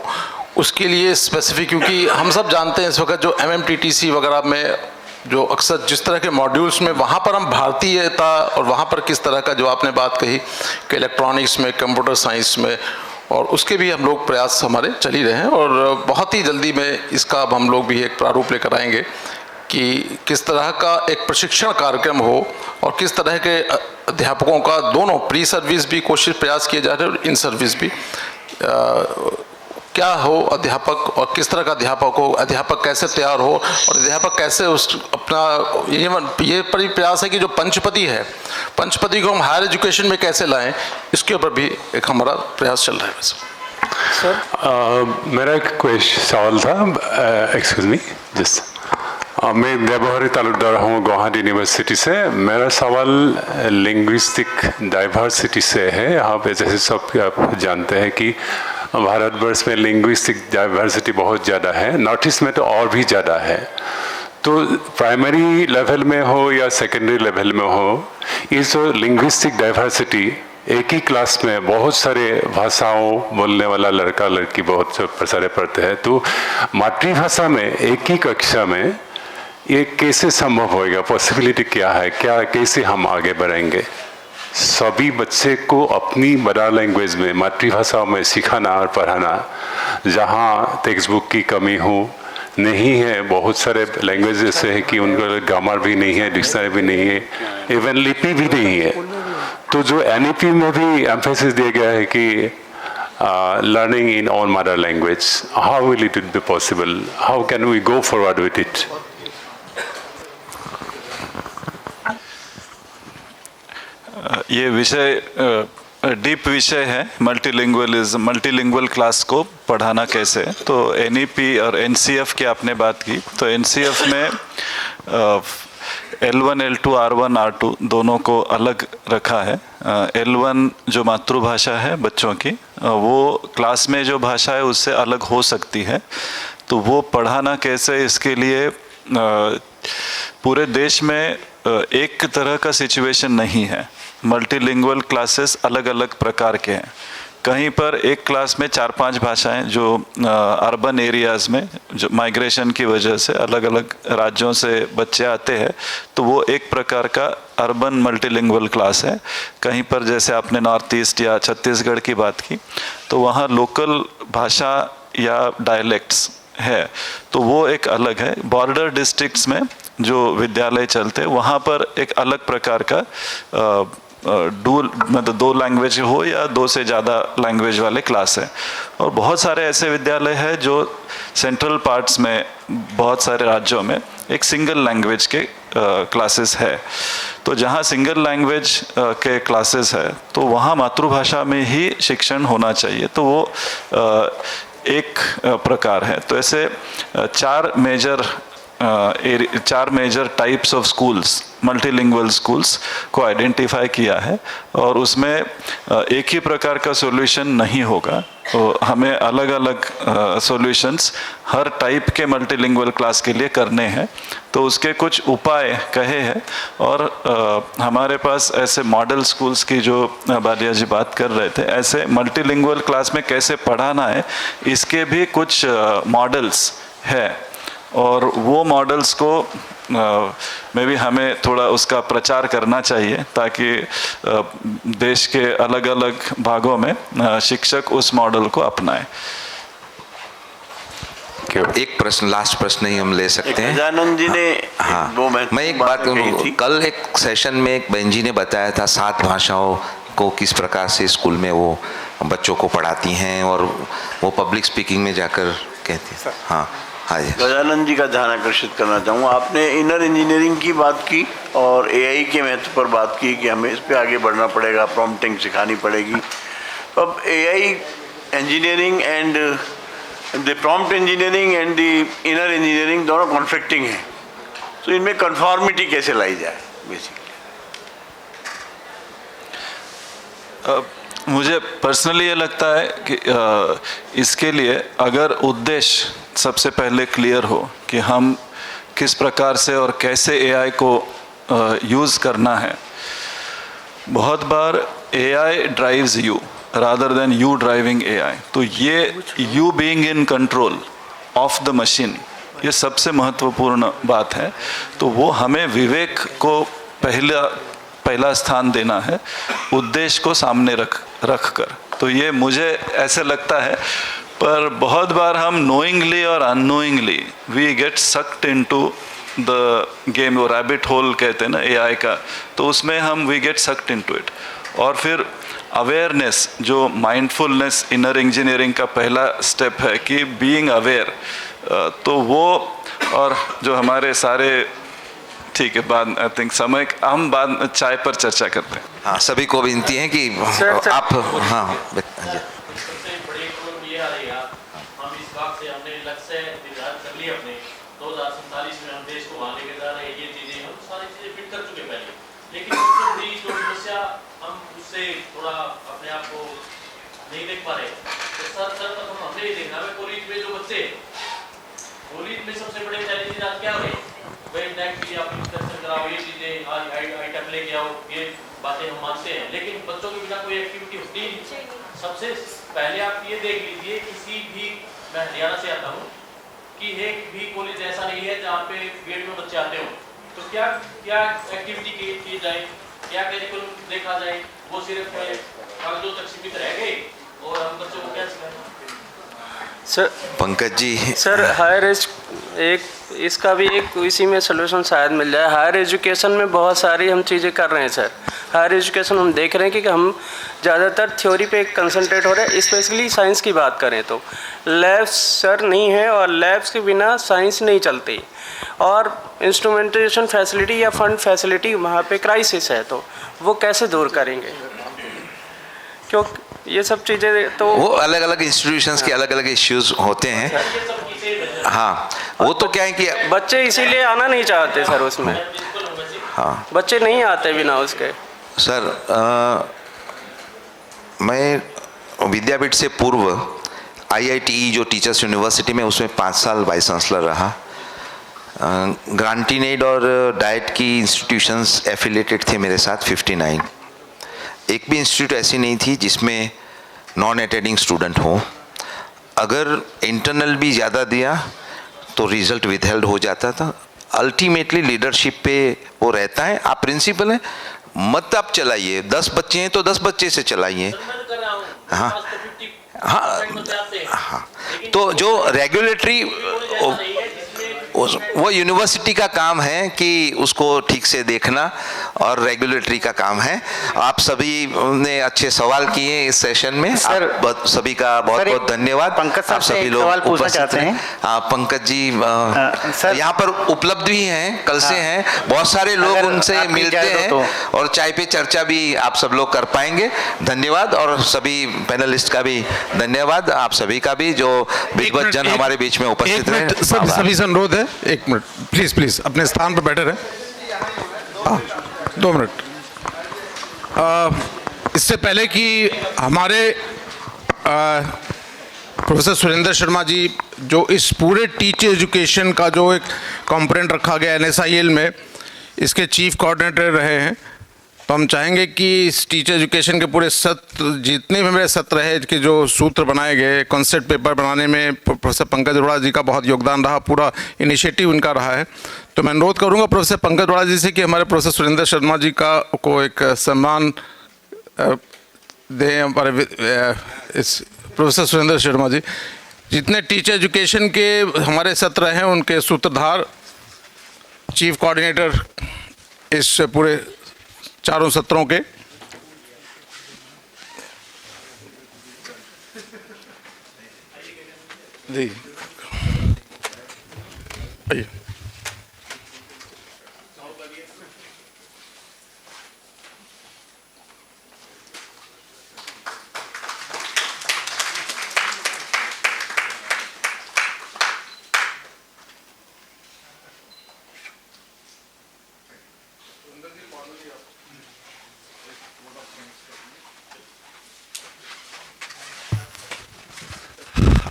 उसके लिए स्पेसिफिक, क्योंकि हम सब जानते हैं इस वक्त जो MMTTC वगैरह में जो अक्सर जिस तरह के मॉड्यूल्स में वहाँ पर हम भारतीयता और वहाँ पर किस तरह का जो आपने बात कही कि इलेक्ट्रॉनिक्स में, कंप्यूटर साइंस में, और उसके भी हम लोग प्रयास हमारे चल ही रहे हैं और बहुत ही जल्दी में इसका अब हम लोग भी एक प्रारूप लेकर आएंगे कि किस तरह का एक प्रशिक्षण कार्यक्रम हो और किस तरह के अध्यापकों का दोनों प्री सर्विस भी कोशिश प्रयास किए जा रहे हैं और इन सर्विस भी क्या हो अध्यापक और किस तरह का अध्यापक हो, अध्यापक कैसे तैयार हो और अध्यापक कैसे उस अपना ये प्रयास है कि जो पंचपदी है, पंचपदी को हम हायर एजुकेशन में कैसे लाएं, इसके ऊपर भी एक हमारा प्रयास चल रहा है। सर मेरा एक सवाल था, एक्सक्यूज मी जस्ट, मैं देवहरी तालुकदार हूँ गुवाहाटी यूनिवर्सिटी से। मेरा सवाल लिंग्विस्टिक डाइवर्सिटी से है। यहाँ पे जैसे सब आप जानते हैं कि भारतवर्ष में लिंग्विस्टिक डाइवर्सिटी बहुत ज़्यादा है, नॉर्थ ईस्ट में तो और भी ज़्यादा है। तो प्राइमरी लेवल में हो या सेकेंडरी लेवल में हो, ये जो लिंग्विस्टिक डाइवर्सिटी एक ही क्लास में बहुत सारे भाषाओं बोलने वाला लड़का लड़की बहुत सारे पढ़ते हैं, तो मातृभाषा में एक ही कक्षा में ये कैसे संभव होएगा? पॉसिबिलिटी क्या है? क्या कैसे हम आगे बढ़ेंगे? सभी बच्चे को अपनी मदर लैंग्वेज में, मातृभाषा में सिखाना और पढ़ाना, जहाँ टेक्स्ट बुक की कमी हो, नहीं है, बहुत सारे लैंग्वेज ऐसे हैं कि उनका ग्रामर भी नहीं है, डिक्शनरी भी नहीं है, इवन लिपि भी नहीं है। तो जो NEP में भी एम्फेसिस दिया गया है कि learning in our mother language, how will it be possible? How can we go forward with it? ये विषय डीप विषय है, मल्टीलिंगुअल क्लास को पढ़ाना कैसे। तो NEP और NCF की आपने बात की, तो NCF में L1, L2, R1, R2 दोनों को अलग रखा है। L1 जो मातृभाषा है बच्चों की, वो क्लास में जो भाषा है उससे अलग हो सकती है। तो वो पढ़ाना कैसे, इसके लिए पूरे देश में एक तरह का सिचुएशन नहीं है। मल्टीलिंगुअल क्लासेस अलग अलग प्रकार के हैं। कहीं पर एक क्लास में 4-5 भाषाएं, जो अर्बन एरियाज़ में जो माइग्रेशन की वजह से अलग अलग राज्यों से बच्चे आते हैं, तो वो एक प्रकार का अर्बन मल्टीलिंगुअल क्लास है। कहीं पर जैसे आपने नॉर्थ ईस्ट या छत्तीसगढ़ की बात की, तो वहाँ लोकल भाषा या डायलेक्ट्स है, तो वो एक अलग है। बॉर्डर डिस्ट्रिक्ट्स में जो विद्यालय चलते हैं वहाँ पर एक अलग प्रकार का मतलब 2 लैंग्वेज हो या 2 से ज़्यादा लैंग्वेज वाले क्लास है। और बहुत सारे ऐसे विद्यालय हैं जो सेंट्रल पार्ट्स में बहुत सारे राज्यों में एक सिंगल लैंग्वेज के क्लासेस है। तो जहाँ सिंगल लैंग्वेज के क्लासेस है तो वहाँ मातृभाषा में ही शिक्षण होना चाहिए। तो वो एक प्रकार है। तो ऐसे 4 major types of schools, multilingual schools को आइडेंटिफाई किया है, और उसमें एक ही प्रकार का सॉल्यूशन नहीं होगा। तो हमें अलग अलग सॉल्यूशंस हर टाइप के मल्टीलिंगुअल क्लास के लिए करने हैं। तो उसके कुछ उपाय कहे हैं, और हमारे पास ऐसे मॉडल स्कूल्स की जो बालिया जी बात कर रहे थे, ऐसे मल्टीलिंगुअल क्लास में कैसे पढ़ाना है इसके भी कुछ मॉडल्स है। और वो मॉडल्स को में भी हमें थोड़ा उसका प्रचार करना चाहिए, ताकि देश के अलग अलग भागों में शिक्षक उस मॉडल को अपनाएं। एक प्रश्न, लास्ट प्रश्न ही हम ले सकते हैं। गजानन जी ने हाँ, मैं एक बात कल एक सेशन में एक बहन जी ने बताया था 7 भाषाओं को किस प्रकार से स्कूल में वो बच्चों को पढ़ाती हैं, और वो पब्लिक स्पीकिंग में जाकर कहती हैं। हाँ हाँ जी, गजानन जी का ध्यान आकर्षित करना चाहूँगा। आपने इनर इंजीनियरिंग की बात की और AI के महत्व पर बात की कि हमें इस पे आगे बढ़ना पड़ेगा, प्रॉम्प्टिंग सिखानी पड़ेगी। अब AI engineering and the prompt engineering and the inner engineering दोनों कॉन्फ्लिक्टिंग हैं, तो इनमें कन्फॉर्मिटी कैसे लाई जाए बेसिकली? मुझे पर्सनली ये लगता है कि इसके लिए अगर उद्देश्य सबसे पहले क्लियर हो कि हम किस प्रकार से और कैसे AI को यूज़ करना है। बहुत बार AI drives you rather than you driving AI। तो ये you being in control of the machine, ये सबसे महत्वपूर्ण बात है। तो वो हमें विवेक को पहला स्थान देना है, उद्देश्य को सामने रख कर। तो ये मुझे ऐसे लगता है, पर बहुत बार हम नोइंगली और unknowingly we get sucked into the game, वो रैबिट होल कहते हैं ना AI का, तो उसमें हम we get sucked into it. और फिर अवेयरनेस, जो माइंडफुलनेस इनर इंजीनियरिंग का पहला स्टेप है कि बीइंग अवेयर, तो वो और जो हमारे सारे ठीक है, बाद आई थिंक समय हम बाद में चाय पर चर्चा करते हैं। हाँ, सभी को विनती है कि आप हाँ नहीं देख पा रहे, तो सर्वप्रथम हमने ये देखना है कॉलेज में जो बच्चे, कॉलेज में सबसे बड़े चैलेंज आज क्या है? वे नेक्स्ट की आप इंस्ट्रक्शन कराओ, ये चीजें आज आइटम लेके आओ, ये बातें हम मानते हैं, लेकिन बच्चों के बिना कोई एक्टिविटी होती नहीं। सबसे पहले आप ये देख लीजिए, किसी भी, मैं हरियाणा से आता हूँ, कि एक भी कॉलेज ऐसा नहीं है जहाँ पे गेट में बच्चे आते हो। तो क्या क्या एक्टिविटी की जाए, क्या करिकुलम देखा जाए? वो सिर्फ कागजों तक सीमित रह गए और हम बच्चों को क्या सिखाएं? Sir Pankaj ji sir higher एक इसका भी एक इसी में सलूशन शायद मिल जाए। हायर एजुकेशन में बहुत सारी हम चीज़ें कर रहे हैं सर। हायर एजुकेशन हम देख रहे हैं कि हम ज़्यादातर थ्योरी पे कंसंट्रेट हो रहे हैं। स्पेशली साइंस की बात करें तो लैब्स सर नहीं है, और लैब्स के बिना साइंस नहीं चलती, और इंस्ट्रूमेंटेशन फैसिलिटी या फंड फैसिलिटी वहाँ पे क्राइसिस है, तो वो कैसे दूर करेंगे? क्योंकि ये सब चीज़ें तो वो अलग अलग इंस्टीट्यूशंस के अलग अलग इश्यूज होते हैं। हाँ, वो तो क्या है कि बच्चे इसीलिए आना नहीं चाहते सर उसमें। हाँ, बच्चे नहीं आते बिना उसके। सर मैं विद्यापीठ से पूर्व IITE जो टीचर्स यूनिवर्सिटी में, उसमें 5 साल वाइस चांसलर रहा। ग्रांटीनेड और डाइट की इंस्टीट्यूशंस एफिलेटेड थे मेरे साथ 59। एक भी इंस्टीट्यूट ऐसी नहीं थी जिसमें नॉन अटेंडिंग स्टूडेंट हो। अगर इंटरनल भी ज़्यादा दिया तो रिजल्ट विदहेल्ड हो जाता था। अल्टीमेटली लीडरशिप पे वो रहता है। आप प्रिंसिपल हैं, मत आप चलाइए, 10 बच्चे हैं तो 10 बच्चे से चलाइए। हाँ हाँ हाँ, तो जो रेगुलेटरी वो यूनिवर्सिटी का काम है कि उसको ठीक से देखना, और रेगुलेटरी का काम है। आप सभी ने अच्छे सवाल किए इस सेशन में। सर, आप सभी का बहुत बहुत धन्यवाद। पंकज साहब से एक सवाल पूछना चाहते हैं। हाँ पंकज जी यहाँ पर उपलब्ध भी हैं, कल से हैं। बहुत सारे लोग उनसे मिलते हैं और चाय पे चर्चा भी आप सब लोग कर पाएंगे। धन्यवाद, और सभी पैनलिस्ट का भी धन्यवाद, आप सभी का भी जो विद्वत जन हमारे बीच में उपस्थित रहे। सभी से अनुरोध है, 1 मिनट प्लीज अपने स्थान पर बैठे रहे। 2 मिनट। इससे पहले कि हमारे प्रोफेसर सुरेंद्र शर्मा जी, जो इस पूरे टीचर एजुकेशन का जो एक कंपोनेंट रखा गया NSIL में, इसके चीफ कोऑर्डिनेटर रहे हैं, तो हम चाहेंगे कि इस टीचर एजुकेशन के पूरे सत्र, जितने भी मेरे सत्र रहे, कि जो सूत्र बनाए गए, कॉन्सेप्ट पेपर बनाने में प्रोफेसर पंकज अरोड़ा जी का बहुत योगदान रहा, पूरा इनिशिएटिव इनका रहा है। तो मैं अनुरोध करूंगा प्रोफेसर पंकज अरोड़ा जी से कि हमारे प्रोफेसर सुरेंद्र शर्मा जी को एक सम्मान दें। हमारे इस प्रोफेसर सुरेंद्र शर्मा जी, जितने टीचर एजुकेशन के हमारे सत्र हैं, उनके सूत्रधार, चीफ कोऑर्डिनेटर इस पूरे 4 सत्रों के। जी आइए।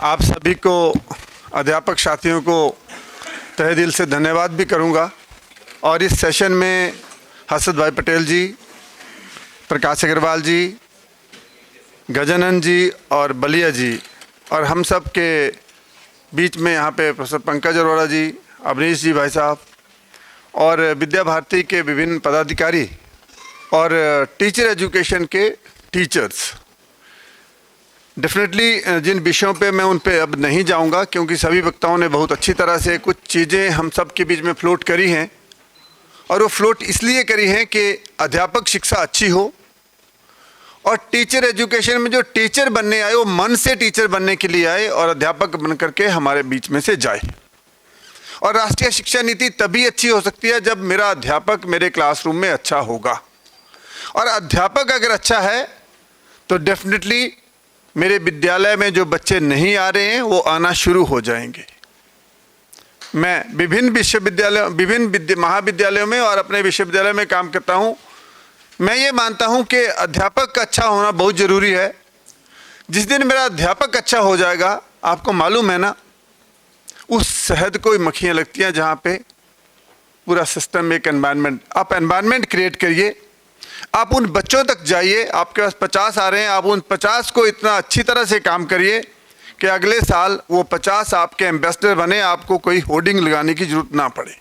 आप सभी को, अध्यापक साथियों को तहे दिल से धन्यवाद भी करूंगा। और इस सेशन में हसद भाई पटेल जी, प्रकाश अग्रवाल जी, गजानन जी और बलिया जी, और हम सब के बीच में यहाँ पे प्रोफेसर पंकज अरोड़ा जी, अवनीश जी भाई साहब, और विद्या भारती के विभिन्न पदाधिकारी, और टीचर एजुकेशन के टीचर्स। डेफिनेटली जिन विषयों पे मैं उन पे अब नहीं जाऊंगा, क्योंकि सभी वक्ताओं ने बहुत अच्छी तरह से कुछ चीज़ें हम सब के बीच में फ्लोट करी हैं, और वो फ्लोट इसलिए करी हैं कि अध्यापक शिक्षा अच्छी हो, और टीचर एजुकेशन में जो टीचर बनने आए वो मन से टीचर बनने के लिए आए और अध्यापक बन करके हमारे बीच में से जाए। और राष्ट्रीय शिक्षा नीति तभी अच्छी हो सकती है जब मेरा अध्यापक मेरे क्लासरूम में अच्छा होगा, और अध्यापक अगर अच्छा है तो डेफिनेटली मेरे विद्यालय में जो बच्चे नहीं आ रहे हैं वो आना शुरू हो जाएंगे। मैं विभिन्न विश्वविद्यालयों, विभिन्न महाविद्यालयों में और अपने विश्वविद्यालय में काम करता हूं। मैं ये मानता हूं कि अध्यापक का अच्छा होना बहुत ज़रूरी है। जिस दिन मेरा अध्यापक अच्छा हो जाएगा, आपको मालूम है ना, उस शहद को मक्खियाँ लगती हैं जहाँ पे पूरा सिस्टम, एक एनवायरनमेंट, आप एनवायरनमेंट क्रिएट करिए। आप उन बच्चों तक जाइए, आपके पास 50 आ रहे हैं, आप उन 50 को इतना अच्छी तरह से काम करिए कि अगले साल वो 50 आपके एम्बेसडर बने, आपको कोई होर्डिंग लगाने की जरूरत ना पड़े।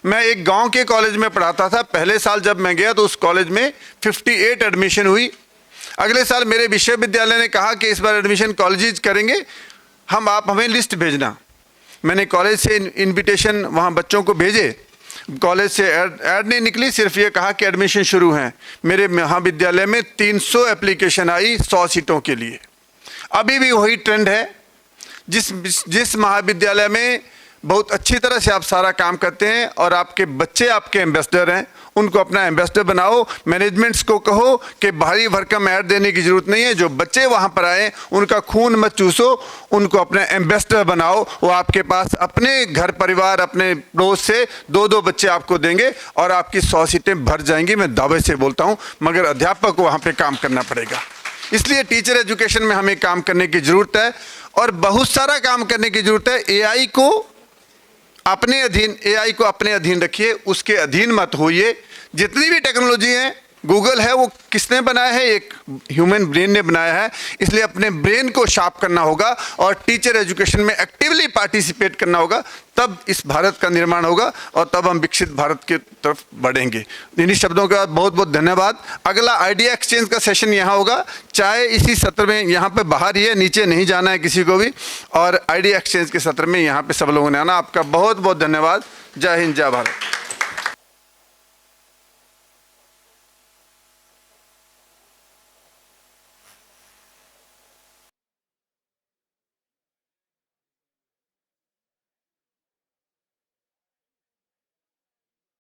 मैं एक गांव के कॉलेज में पढ़ाता था। पहले साल जब मैं गया तो उस कॉलेज में 58 एडमिशन हुई। अगले साल मेरे विश्वविद्यालय ने कहा कि इस बार एडमिशन कॉलेजेस करेंगे, आप हमें लिस्ट भेजना। मैंने कॉलेज से इनविटेशन वहाँ बच्चों को भेजे, कॉलेज से ऐड नहीं निकली, सिर्फ ये कहा कि एडमिशन शुरू हैं। मेरे महाविद्यालय में 300 एप्लीकेशन आई 100 सीटों के लिए। अभी भी वही ट्रेंड है। जिस महाविद्यालय में बहुत अच्छी तरह से आप सारा काम करते हैं और आपके बच्चे आपके एम्बेसडर हैं, उनको अपना एम्बेसडर बनाओ। मैनेजमेंट्स को कहो कि भारी भरकम ऐड देने की ज़रूरत नहीं है, जो बच्चे वहाँ पर आए उनका खून मत चूसो, उनको अपना एम्बेसडर बनाओ। वो आपके पास अपने घर परिवार, अपने पड़ोस से 2-2 बच्चे आपको देंगे और आपकी 100 सीटें भर जाएंगी। मैं दावे से बोलता हूँ, मगर अध्यापक को वहाँ पर काम करना पड़ेगा। इसलिए टीचर एजुकेशन में हमें काम करने की ज़रूरत है और बहुत सारा काम करने की ज़रूरत है। एआई को अपने अधीन रखिए, उसके अधीन मत होइए। जितनी भी टेक्नोलॉजी है, गूगल है, वो किसने बनाया है? एक ह्यूमन ब्रेन ने बनाया है। इसलिए अपने ब्रेन को शार्प करना होगा और टीचर एजुकेशन में एक्टिवली पार्टिसिपेट करना होगा, तब इस भारत का निर्माण होगा और तब हम विकसित भारत की तरफ बढ़ेंगे। इन्हीं शब्दों के बाद बहुत बहुत धन्यवाद। अगला आइडिया एक्सचेंज का सेशन यहाँ होगा, चाहे इसी सत्र में, यहाँ पे बाहर ही है, नीचे नहीं जाना है किसी को भी, और आइडिया एक्सचेंज के सत्र में यहाँ पे सब लोगों ने आना। आपका बहुत बहुत धन्यवाद। जय हिंद, जय भारत।